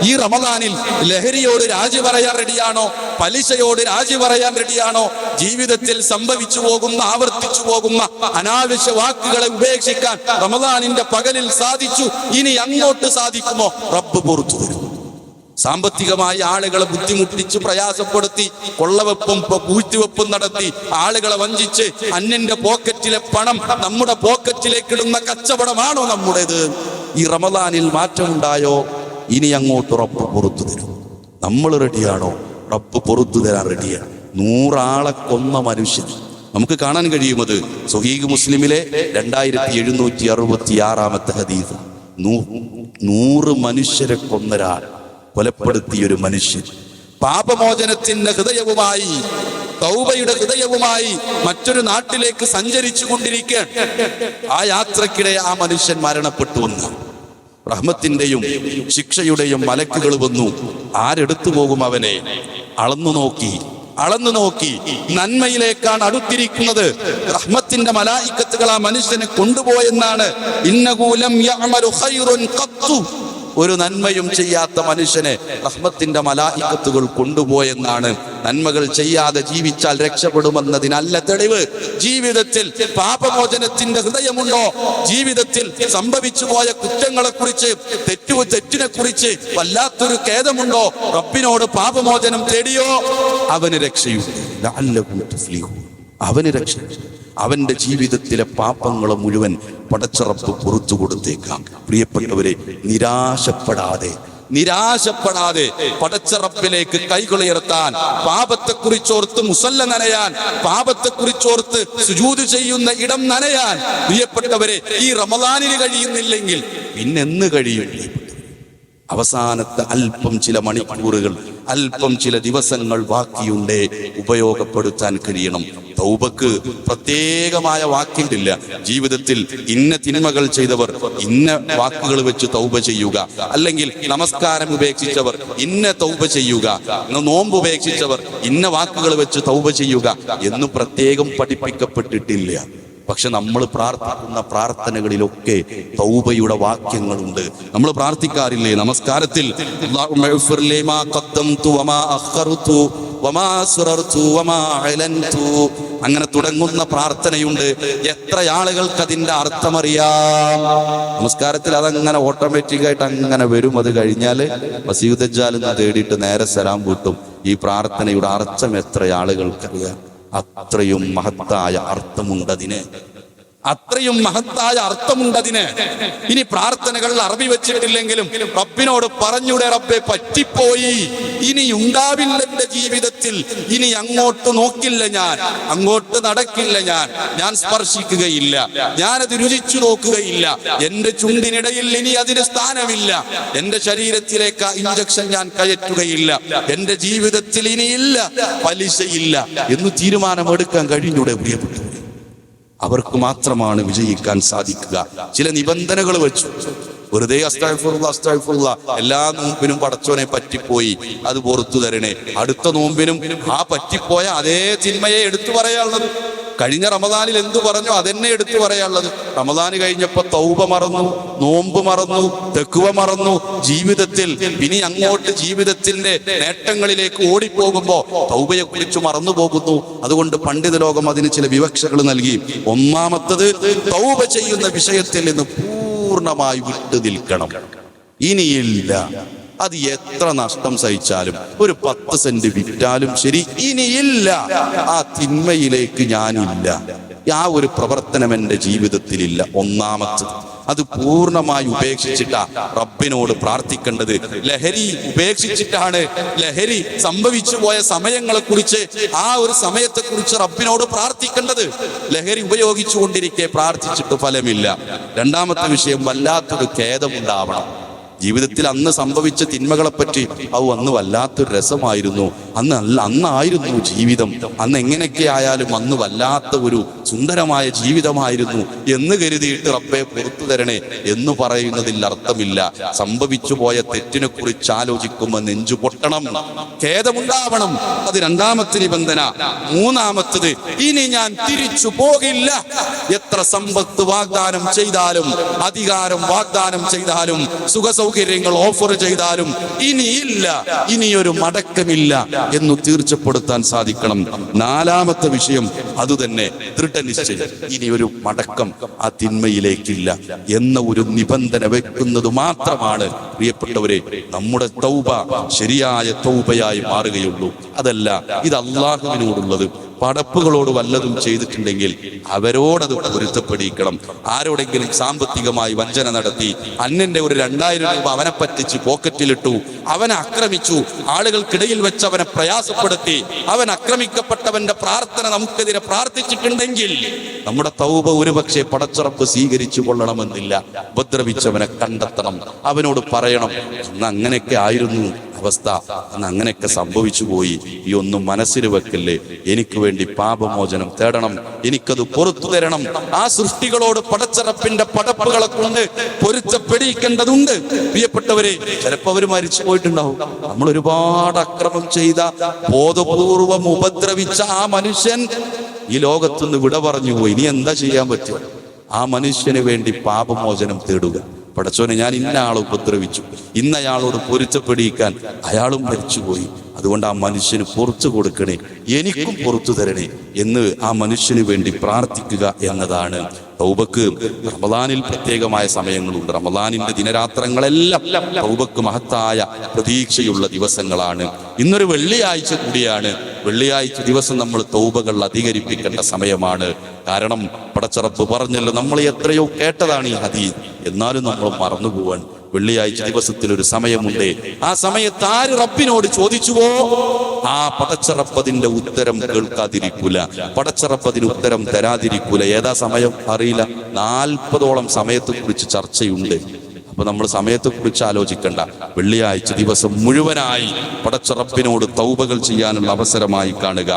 ഈ റമദാനിൽ ലഹരിയോട് രാജി പറയാൻ റെഡിയാണോ? പലിശയോട് രാജി പറയാൻ റെഡിയാണോ? ജീവിതത്തിൽ സംഭവിച്ചു പോകുന്ന, ആവർത്തിച്ചു പോകുന്ന അനാവശ്യ വാക്കുകളെ ഉപേക്ഷിക്കാൻ റമദാനിന്റെ പകലിൽ സാധിച്ചു, ഇനി അങ്ങോട്ട് സാധിക്കുമോ? റബ്ബ് പുറത്തു തരും. സാമ്പത്തികമായി ആളുകളെ ബുദ്ധിമുട്ടിച്ച് പ്രയാസപ്പെടുത്തി, കൊള്ളവെപ്പും പൂഴ്ത്തിവെപ്പും നടത്തി, ആളുകളെ വഞ്ചിച്ച് അന്യന്റെ പോക്കറ്റിലെ പണം നമ്മുടെ പോക്കറ്റിലേക്ക് ഇടുന്ന കച്ചവടമാണോ നമ്മുടേത്? ഈ റമദാനിൽ മാറ്റമുണ്ടായോ? ഇനി അങ്ങോട്ട് റബ്ബ് പുറത്തു തരും. നമ്മൾ റെഡിയാണോ? റബ്ബ് പുറത്തു തരാൻ റെഡിയാണ്. 100 ആളെ കൊന്ന മനുഷ്യൻ നമുക്ക് കാണാൻ കഴിയുന്നത് സ്വഹീഹ് മുസ്ലിമിലെ 2766 ഹദീസ്. 100 മനുഷ്യരെ കൊന്നൊരാൾ, കൊലപ്പെടുത്തിയൊരു മനുഷ്യൻ പാപമോചനത്തിന്റെ ഹൃദയവുമായി, തൗബയുടെ ഹൃദയവുമായി മറ്റൊരു നാട്ടിലേക്ക് സഞ്ചരിച്ചു കൊണ്ടിരിക്കുകയാണ്. ആ യാത്രക്കിടെ ആ മനുഷ്യൻ മരണപ്പെട്ടു വന്നു. റഹ്മത്തിന്റെയും ശിക്ഷയുടെയും മലക്കുകൾ വന്നു. ആരെടുത്തു പോകും അവനെ? അളന്നു നോക്കി നന്മയിലേക്കാണ് അടുത്തിരിക്കുന്നത്. റഹ്മത്തിന്റെ മലായിക്കത്തുകൾ ആ മനുഷ്യനെ കൊണ്ടുപോയെന്നാണ്. ഇന്നഹു ലം യഅമലു ഖൈറുൻ ഖത്തു, ഒരു നന്മയും ചെയ്യാത്ത മനുഷ്യനെ റഹ്മത്തിന്റെ മലായിക്കത്തുകൾ കൊണ്ടുപോയെന്നാണ്. നന്മകൾ ചെയ്യാതെ ജീവിച്ചാൽ രക്ഷപ്പെടുമെന്നതിനല്ല തെളിവ്. ജീവിതത്തിൽ പാപമോചനത്തിന്റെ ഹൃദയമുണ്ടോ? ജീവിതത്തിൽ സംഭവിച്ചു പോയ കുറ്റങ്ങളെ കുറിച്ച്, തെറ്റിനെ കുറിച്ച് വല്ലാത്തൊരു ഖേദമുണ്ടോ? റബ്ബിനോട് പാപമോചനം തേടിയോ? അവന് രക്ഷയുണ്ട്. അവന് രക്ഷ. അവന്റെ ജീവിതത്തിലെ പാപങ്ങളെ മുഴുവൻ പടച്ച റബ്ബ് പുറത്തു കൊടുത്തേക്കാം. പ്രിയപ്പെട്ടവരെ, നിരാശപ്പെടാതെ പടച്ച റബ്ബിലേക്ക് കൈകളുയർത്താൻ, പാപത്തെക്കുറിച്ചോർത്ത് മുസല്ല നനയാൻ, പാപത്തെക്കുറിച്ചോർത്ത് സുജൂദ് ചെയ്യുന്ന ഇടം നനയാൻ പ്രിയപ്പെട്ടവരെ ഈ റമദാനിന് കഴിയുന്നില്ലെങ്കിൽ പിന്നെന്ന് കഴിയും? അവസാനത്തെ അല്പം ചില മണിക്കൂറുകൾ, അല്പം ചില ദിവസങ്ങൾ ബാക്കിയുണ്ടേ ഉപയോഗപ്പെടുത്താൻ കഴിയണം. തൗബക്ക് പ്രത്യേകമായ വാക്കില്ല. ജീവിതത്തിൽ ഇന്ന തിന്മകൾ ചെയ്തവർ ഇന്ന വാക്കുകൾ വെച്ച് തൗബ ചെയ്യുക, അല്ലെങ്കിൽ നമസ്കാരം ഉപേക്ഷിച്ചവർ ഇന്ന തൗബ ചെയ്യുക, നോമ്പ് ഉപേക്ഷിച്ചവർ ഇന്ന വാക്കുകൾ വെച്ച് തൗബ ചെയ്യുക എന്ന് പ്രത്യേകം പഠിപ്പിക്കപ്പെട്ടിട്ടില്ല. പക്ഷെ നമ്മൾ പ്രാർത്ഥിക്കുന്ന പ്രാർത്ഥനകളിലൊക്കെ തൗബയുടെ വാക്യങ്ങളുണ്ട്. നമ്മൾ പ്രാർത്ഥിക്കാറില്ലേ നമസ്കാരത്തിൽ, അങ്ങനെ തുടങ്ങുന്ന പ്രാർത്ഥനയുണ്ട്. എത്ര ആളുകൾക്ക് അതിന്റെ അർത്ഥമറിയാം? നമസ്കാരത്തിൽ അതങ്ങനെ ഓട്ടോമാറ്റിക്കായിട്ട് അങ്ങനെ വരും. അത് കഴിഞ്ഞാല് വസീദജ്ജാലിനെ തേടിയിട്ട് നേരെ സലാം വീട്ടും. ഈ പ്രാർത്ഥനയുടെ അർത്ഥം എത്ര ആളുകൾക്കറിയാം? അത്രയും മഹത്തായ അർത്ഥമുണ്ടതിന്, അത്രയും മഹത്തായ അർത്ഥമുണ്ടതിന്. ഇനി പ്രാർത്ഥനകൾ അറബി വെച്ചിട്ടില്ലെങ്കിലും റബ്ബിനോട് പറഞ്ഞൂടെ, റബ്ബെ പറ്റിപ്പോയി, ഇനി ഉണ്ടാവില്ല എന്റെ ജീവിതത്തിൽ, ഇനി അങ്ങോട്ട് നോക്കില്ല ഞാൻ, അങ്ങോട്ട് നടക്കില്ല ഞാൻ സ്പർശിക്കുകയില്ല, ഞാനത് രുചിച്ചു നോക്കുകയില്ല, എന്റെ ചുണ്ടിനിടയിൽ ഇനി അതിന് സ്ഥാനമില്ല, എന്റെ ശരീരത്തിലേക്ക് ഇഞ്ചക്ഷൻ ഞാൻ കയറ്റുകയില്ല, എന്റെ ജീവിതത്തിൽ ഇനിയില്ല, പലിശയില്ല എന്ന് തീരുമാനമെടുക്കാൻ കഴിഞ്ഞൂടെ പ്രിയപ്പെട്ടു? അവർക്ക് മാത്രമാണ് വിജയിക്കാൻ സാധിക്കുക. ചില നിബന്ധനകൾ വെച്ചു. വെറുതെ അസ്തഗ്ഫിറുല്ലാ എല്ലാ നോമ്പിനും പടച്ചോനെ പറ്റിപ്പോയി, അത് പുറത്തു തരണേ. അടുത്ത നോമ്പിനും ആ പറ്റിപ്പോയ അതേ തിന്മയെ എടുത്തു പറയാനുള്ളത്. കഴിഞ്ഞ റമദാനിൽ എന്തു പറഞ്ഞു അതെന്നെ എടുത്തു പറയാനുള്ളത്. റമദാന് കഴിഞ്ഞപ്പോ തൗബ മറന്നു, നോമ്പ് മറന്നു, തെക്കുവ മറന്നു. ജീവിതത്തിൽ ഇനി അങ്ങോട്ട് ജീവിതത്തിന്റെ നേട്ടങ്ങളിലേക്ക് ഓടിപ്പോകുമ്പോ തൗബയെ കുറിച്ച് മറന്നു പോകുന്നു. അതുകൊണ്ട് പണ്ഡിത ലോകം അതിന് ചില വിവക്ഷകൾ നൽകി. ഒന്നാമത്തത്, തൗബ ചെയ്യുന്ന വിഷയത്തിൽ നിന്ന് പൂർണ്ണമായി വിട്ടു നിൽക്കണം. ഇനിയില്ല, അത് എത്ര നഷ്ടം സഹിച്ചാലും, ഒരു 10 സെന്റ് വിറ്റാലും ശരി, ഇനിയില്ല, ആ തിന്മയിലേക്ക് ഞാനില്ല, ആ ഒരു പ്രവർത്തനം എൻ്റെ ജീവിതത്തിലില്ല. ഒന്നാമത്തത് അത് പൂർണ്ണമായി ഉപേക്ഷിച്ചിട്ടാ റബ്ബിനോട് പ്രാർത്ഥിക്കേണ്ടത്. ലഹരി ഉപേക്ഷിച്ചിട്ടാണ് ലഹരി സംഭവിച്ചു പോയ സമയങ്ങളെ കുറിച്ച്, ആ ഒരു സമയത്തെ കുറിച്ച് റബ്ബിനോട് പ്രാർത്ഥിക്കേണ്ടത്. ലഹരി ഉപയോഗിച്ചു കൊണ്ടിരിക്കെ പ്രാർത്ഥിച്ചിട്ട് ഫലമില്ല. രണ്ടാമത്തെ വിഷയം, വല്ലാത്തൊരു ഖേദമുണ്ടാവണം. ജീവിതത്തിൽ അന്ന് സംഭവിച്ച തിന്മകളെപ്പറ്റി അന്ന് വല്ലാത്തൊരു രസമായിരുന്നു, അന്നായിരുന്നു ജീവിതം, അന്ന് എങ്ങനെയൊക്കെ ആയാലും അന്ന് വല്ലാത്ത ഒരു സുന്ദരമായ ജീവിതമായിരുന്നു എന്ന് കരുതിയിട്ട് റബ്ബെ പുറത്തു തരണേ എന്ന് പറയുന്നതിൽ അർത്ഥമില്ല. സംഭവിച്ചു പോയ തെറ്റിനെ കുറിച്ച് ആലോചിക്കുമ്പോൾ നെഞ്ചു പൊട്ടണം, ഖേദമുണ്ടാവണം. അത് രണ്ടാമത്തെ നിബന്ധന. മൂന്നാമത്തത്, ഇനി ഞാൻ തിരിച്ചു പോകില്ല. എത്ര സമ്പത്ത് വാഗ്ദാനം ചെയ്താലും, അധികാരം വാഗ്ദാനം ചെയ്താലും, സുഖസൗകര്യങ്ങൾ ഓഫർ ചെയ്താലും ഇനിയില്ല, ഇനിയൊരു മടക്കമില്ല എന്ന് തീർച്ചപ്പെടുത്താൻ സാധിക്കണം. നാലാമത്തെ വിഷയം അതുതന്നെ, ദൃഢനിശ്ചയം. ഇനിയൊരു മടക്കം ആ തിന്മയിലേക്കില്ല എന്ന ഒരു നിബന്ധന വെക്കുന്നത് മാത്രമാണ് പ്രിയപ്പെട്ടവരെ നമ്മുടെ തൗബ ശരിയായ തൗബയായി മാറുകയുള്ളൂ. അതല്ല, ഇത് അല്ലാഹുവിനോടുള്ളത്. പടപ്പുകളോട് വല്ലതും ചെയ്തിട്ടുണ്ടെങ്കിൽ അവരോടത് പൊരുത്തപ്പെടിക്കണം. ആരോടെങ്കിലും സാമ്പത്തികമായി വഞ്ചന നടത്തി, അന്യന്റെ ഒരു 2000 രൂപ അവനെ പറ്റിച്ച് പോക്കറ്റിലിട്ടു, അവനെ ആക്രമിച്ചു, ആളുകൾക്കിടയിൽ വെച്ച് അവനെ പ്രയാസപ്പെടുത്തി, അവൻ ആക്രമിക്കപ്പെട്ടവന്റെ പ്രാർത്ഥന നമുക്കെതിരെ പ്രാർത്ഥിച്ചിട്ടുണ്ടെങ്കിൽ നമ്മുടെ തൗബ ഒരുപക്ഷെ പടച്ചറപ്പ് സ്വീകരിച്ചു കൊള്ളണമെന്നില്ല. ഉപദ്രവിച്ചവനെ കണ്ടെത്തണം, അവനോട് പറയണം, അന്ന് അങ്ങനെയൊക്കെ ആയിരുന്നു അവസ്ഥ, അന്ന് അങ്ങനെയൊക്കെ സംഭവിച്ചു പോയി, ഈ ഒന്നും മനസ്സിൽ വെക്കല്ലേ, എനിക്ക് വേണ്ടി പാപമോചനം തേടണം, എനിക്കത് പുറത്തു തരണം. ആ സൃഷ്ടികളോട് പടച്ചറപ്പിന്റെ പടപ്പുകളെ കൊണ്ട് പൊരുത്തപ്പെടിക്കേണ്ടതുണ്ട്. പ്രിയപ്പെട്ടവരെ, ചിലപ്പോൾ അവർ മരിച്ചു പോയിട്ടുണ്ടാവും. നമ്മൾ ഒരുപാട് അക്രമം ചെയ്ത, ബോധപൂർവം ഉപദ്രവിച്ച ആ മനുഷ്യൻ ഈ ലോകത്തുനിന്ന് വിട പറഞ്ഞു പോയി. ഇനി എന്താ ചെയ്യാൻ പറ്റുക? ആ മനുഷ്യന് വേണ്ടി പാപമോചനം തേടുക. പടച്ചോനെ, ഞാൻ ഇന്ന ആളെ ഉപദ്രവിച്ചു, ഇന്നയാളോട് പൊരുത്തപ്പെടിക്കാൻ അയാളും മരിച്ചുപോയി, അതുകൊണ്ട് ആ മനുഷ്യന് പുറത്തു കൊടുക്കണേ, എനിക്കും പുറത്തു തരണേ എന്ന് ആ മനുഷ്യന് വേണ്ടി പ്രാർത്ഥിക്കുക എന്നതാണ് തൗബക്ക്. റമദാനിൽ പ്രത്യേകമായ സമയങ്ങളുണ്ട്. റമദാനിന്റെ ദിനരാത്രങ്ങളെല്ലാം തൗബക്ക് മഹത്തായ പ്രതീക്ഷയുള്ള ദിവസങ്ങളാണ്. ഇന്നൊരു വെള്ളിയാഴ്ച കൂടിയാണ്. വെള്ളിയാഴ്ച ദിവസം നമ്മൾ തൗബകൾ അധികരിപ്പിക്കേണ്ട സമയമാണ്. കാരണം പടച്ചറപ്പ് പറഞ്ഞല്ലോ, നമ്മൾ എത്രയോ കേട്ടതാണ് ഈ ഹദീസ്, എന്നാലും നമ്മൾ മറന്നുപോവാൻ. വെള്ളിയാഴ്ച ദിവസത്തിൽ ഒരു സമയമുണ്ട്. ആ സമയത്ത് ആര് റബ്ബിനോട് ചോദിച്ചുവോ, ആ പടച്ചറപ്പതിന്റെ ഉത്തരം കേൾക്കാതിരിക്കൂല, പടച്ചറപ്പതിന് ഉത്തരം തരാതിരിക്കൂല. ഏതാ സമയം അറിയില്ല. 40ഓളം സമയത്തെ കുറിച്ച് ചർച്ചയുണ്ട്. അപ്പൊ നമ്മൾ സമയത്തെ കുറിച്ച് ആലോചിക്കണ്ട. വെള്ളിയാഴ്ച ദിവസം മുഴുവനായി പടച്ച റബ്ബിനോട് തൗബകൾ ചെയ്യാനുള്ള അവസരമായി കാണുക.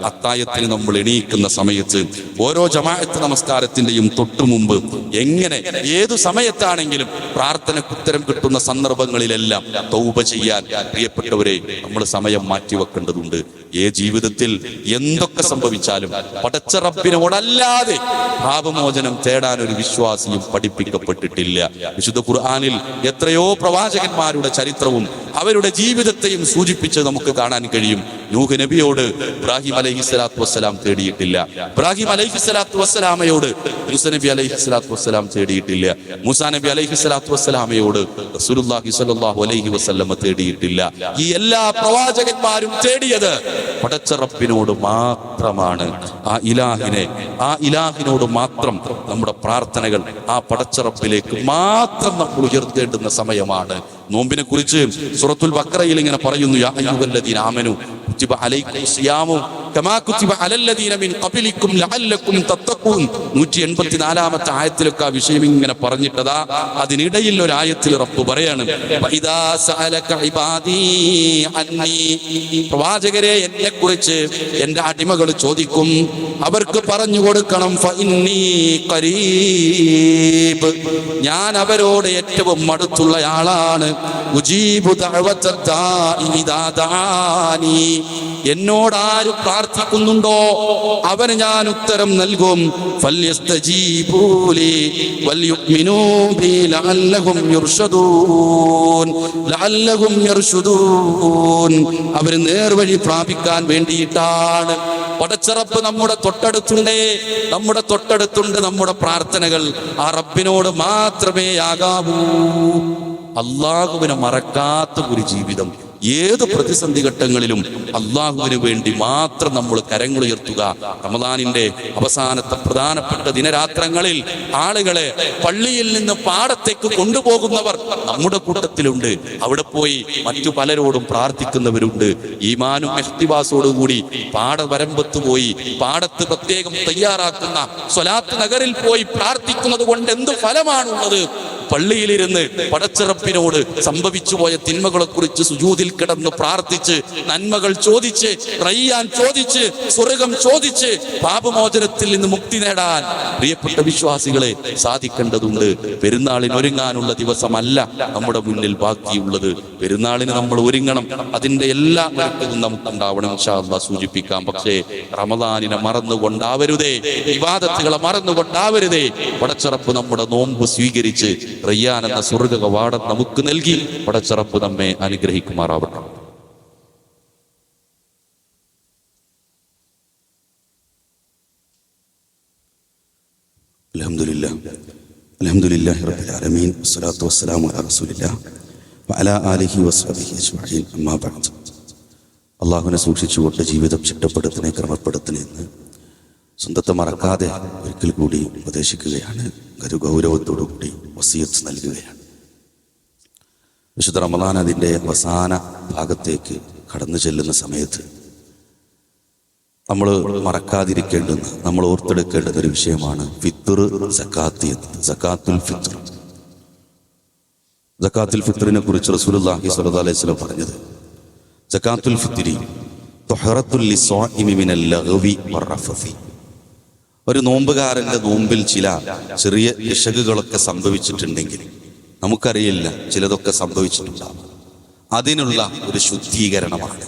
അത്തായത്തിന് നമ്മൾ എണീക്കുന്ന സമയത്ത് ഓരോ ജമാഅത്ത് നമസ്കാരത്തിന്റെയും തൊട്ടു മുമ്പ് എങ്ങനെ ഏതു സമയത്താണെങ്കിലും പ്രാർത്ഥനയ്ക്ക് ഉത്തരം കിട്ടുന്ന സന്ദർഭങ്ങളിലെല്ലാം തൗബ ചെയ്യാൻ പ്രിയപ്പെട്ടവരെ നമ്മൾ സമയം മാറ്റിവെക്കേണ്ടതുണ്ട്. ജീവിതത്തിൽ എന്തൊക്കെ സംഭവിച്ചാലും പടച്ച റബ്ബിനോടല്ലാതെ പാപമോചനം തേടാൻ ഒരു വിശ്വാസിയും പഠിപ്പിക്കപ്പെട്ടിട്ടില്ല. വിശുദ്ധ ഖുർആനിൽ എത്രയോ പ്രവാചകന്മാരുടെ ചരിത്രവും അവരുടെ ജീവിതത്തെയും സൂചിപ്പിച്ച് നമുക്ക് കാണാൻ കഴിയും. നൂഹ് നബിയോട് ഇബ്രാഹിം അലൈഹിസ്സലാത്തു വസ്സലാം തേടിയിട്ടില്ല. ഇബ്രാഹിം അലൈഹിസ്സലാത്തു വസ്സലാമയോട് മൂസ നബി അലൈഹിസ്സലാത്തു വസ്സലാം തേടിയിട്ടില്ല. മൂസാ നബി അലൈഹിസ്സലാത്തു വസ്സലാമയോട് റസൂലുള്ളാഹി സ്വല്ലല്ലാഹു അലൈഹി വസല്ലമ തേടിയിട്ടില്ല. ഈ എല്ലാ പ്രവാചകന്മാരും തേടിയത് പടച്ച റബ്ബിനോട് മാത്രമാണ്. ആ ഇലാഹിനോട് മാത്രം നമ്മുടെ പ്രാർത്ഥനകൾ ആ പടച്ച റബ്ബിലേക്ക് മാത്രം നമ്മൾ ഉയർത്തേണ്ടുന്ന സമയമാണ്. നോമ്പിനെ കുറിച്ച് സൂറത്തുൽ ബഖറയിൽ ഇങ്ങനെ പറയുന്നു, യാ അയ്യുഹല്ലദീന ആമനു കുതിബ അലൈക്കുമുസ് സിയാമു കമാ കുതിബ അലല്ലദീന മിൻ ഖബലിക്കും ലഅല്ലക്കും തത്തഖൂൻ. 184-ാമത്തെ ആയത്തിലൊക്കെ ആ വിഷയം ഇങ്ങനെ പറഞ്ഞിട്ടതാ. അതിനിടയിൽ ഒരു ആയത്തിൽ റബ്ബ് പറയാണ്, വഇദാ സഅലക ഇബാദി അന്നി, പ്രവാചകരെ എന്നെ കുറിച്ച് എൻ്റെ അടിമകൾ ചോദിക്കും, അവർക്ക് പറഞ്ഞു കൊടുക്കണം, ഫഇന്നി ഖരീബ്, ഞാൻ അവരോട് ഏറ്റവും അടുത്തുള്ളയാളാണ്. ഉജീബു ദഅവത്തദ്ദാഇ ഇദാ ദആനി, എന്നോടാര് പ്രാർത്ഥിക്കുന്നുണ്ടോ അവന് ഞാൻ ഉത്തരം നൽകും. ഫല്യസ്തജീബൂ ലി വൽയുഅ്മിനൂ ബി ലഅല്ലഹും യർഷുദൂൻ, അവർ നേർവഴി പ്രാപിക്കാൻ വേണ്ടിയിട്ടാണ്. പടച്ച റബ്ബ് നമ്മുടെ തൊട്ടടുത്തുണ്ട്. നമ്മുടെ പ്രാർത്ഥനകൾ ആ റബ്ബിനോട് മാത്രമേ ആകാവൂ. അള്ളാഹുവിനെ മറക്കാത്ത ഒരു ജീവിതം, ഏത് പ്രതിസന്ധി ഘട്ടങ്ങളിലും അള്ളാഹുവിന് വേണ്ടി മാത്രം നമ്മൾ കരങ്ങളുയർത്തുക. റമദാനിന്റെ അവസാനത്തെ പ്രധാനപ്പെട്ട ദിനരാത്രങ്ങളിൽ ആളുകളെ പള്ളിയിൽ നിന്ന് പാടത്തേക്ക് കൊണ്ടുപോകുന്നവർ നമ്മുടെ കൂട്ടത്തിലുണ്ട്. അവിടെ പോയി മറ്റു പലരോടും പ്രാർത്ഥിക്കുന്നവരുണ്ട്. ഈമാനും ഇഖ്തിബാസോടുകൂടി പാടവരമ്പത്ത് പോയി പാടത്ത് പ്രത്യേകം തയ്യാറാക്കുന്ന സ്വലാത്ത് നഗറിൽ പോയി പ്രാർത്ഥിക്കുന്നത് കൊണ്ട് എന്ത് ഫലമാണുള്ളത്? പള്ളിയിലിരുന്ന് പടച്ചിറപ്പിനോട് സംഭവിച്ചു പോയ തിന്മകളെ കുറിച്ച് സുജൂദിൽ കിടന്ന് പ്രാർത്ഥിച്ച് നന്മകൾ ചോദിച്ച് റയ്യാൻ ചോദിച്ച് സ്വർഗം ചോദിച്ച് പാപമോചനത്തിൽ നിന്ന് മുക്തി നേടാൻ പ്രിയപ്പെട്ട വിശ്വാസികളെ സാധിക്കേണ്ടതുണ്ട്. പെരുന്നാളിന് ഒരുങ്ങാനുള്ള ദിവസമല്ല നമ്മുടെ മുന്നിൽ ബാക്കിയുള്ളത്. പെരുന്നാളിന് നമ്മൾ ഒരുങ്ങണം. അതിന്റെ എല്ലാ ഒരുക്കവും നമുക്കുണ്ടാവണം. ഇൻഷാ അല്ലാഹ് സൂചിപ്പിക്കാം. പക്ഷേ റമദാനിനെ മറന്നുകൊണ്ടാവരുതേ, ഇബാദത്തുകളെ മറന്നുകൊണ്ടാവരുതേ. പടച്ചിറപ്പ് നമ്മുടെ നോമ്പ് സ്വീകരിച്ച് റയ്യാൻ എന്ന സ്വർഗ കവാടം നമുക്ക് നൽകി പടച്ച റബ്ബ് നമ്മെ അനുഗ്രഹിക്കുമാറാവട്ടെ. അൽഹംദുലില്ലാഹി റബ്ബിൽ ആലമീൻ വസ്സലാത്തു വസ്സലാമു അലാ റസൂലില്ലാഹി വഅലാ ആലിഹി വസ്ഹബിഹി അജ്മഈൻ. അമ്മാ ബഅദ്. അല്ലാഹുവിനെ സൂക്ഷിച്ചുകൊണ്ട് ജീവിതം ചിട്ടപ്പെടുത്തണേ, ക്രമപ്പെടുത്തണേ എന്ന് സ്വന്തത്തെ മറക്കാതെ ഒരിക്കൽ കൂടി ഉപദേശിക്കുകയാണ്. ഒരു ഗൗരവത്തോടു കൂടി വസിയത്ത് നൽകുകയാണ്. വിശുദ്ധ റമദാൻ അതിൻ്റെ അവസാന ഭാഗത്തേക്ക് കടന്നു ചെല്ലുന്ന സമയത്ത് നമ്മൾ മറക്കാതിരിക്കേണ്ടുന്ന, നമ്മൾ ഓർത്തെടുക്കേണ്ടുന്ന ഒരു വിഷയമാണ് ഫിത്ർ, സക്കാത്ത് എന്നത്. സക്കാത്തുൽ ഫിത്റിനെ കുറിച്ച് റസൂലുള്ളാഹി സ്വല്ലല്ലാഹു അലൈഹി വസല്ലം പറഞ്ഞത്, സക്കാത്തുൽ ഫിത്രി തുഹറത്തുൽ ലിസ്വാഇമി മിനൽ ലഗ്വി വറഫസി. ഒരു നോമ്പുകാരന്റെ നോമ്പിൽ ചില ചെറിയ പിശകുകളൊക്കെ സംഭവിച്ചിട്ടുണ്ടെങ്കിൽ നമുക്കറിയില്ല, ചിലതൊക്കെ സംഭവിച്ചിട്ടുണ്ടാകും. അതിനുള്ള ഒരു ശുദ്ധീകരണമാണ്.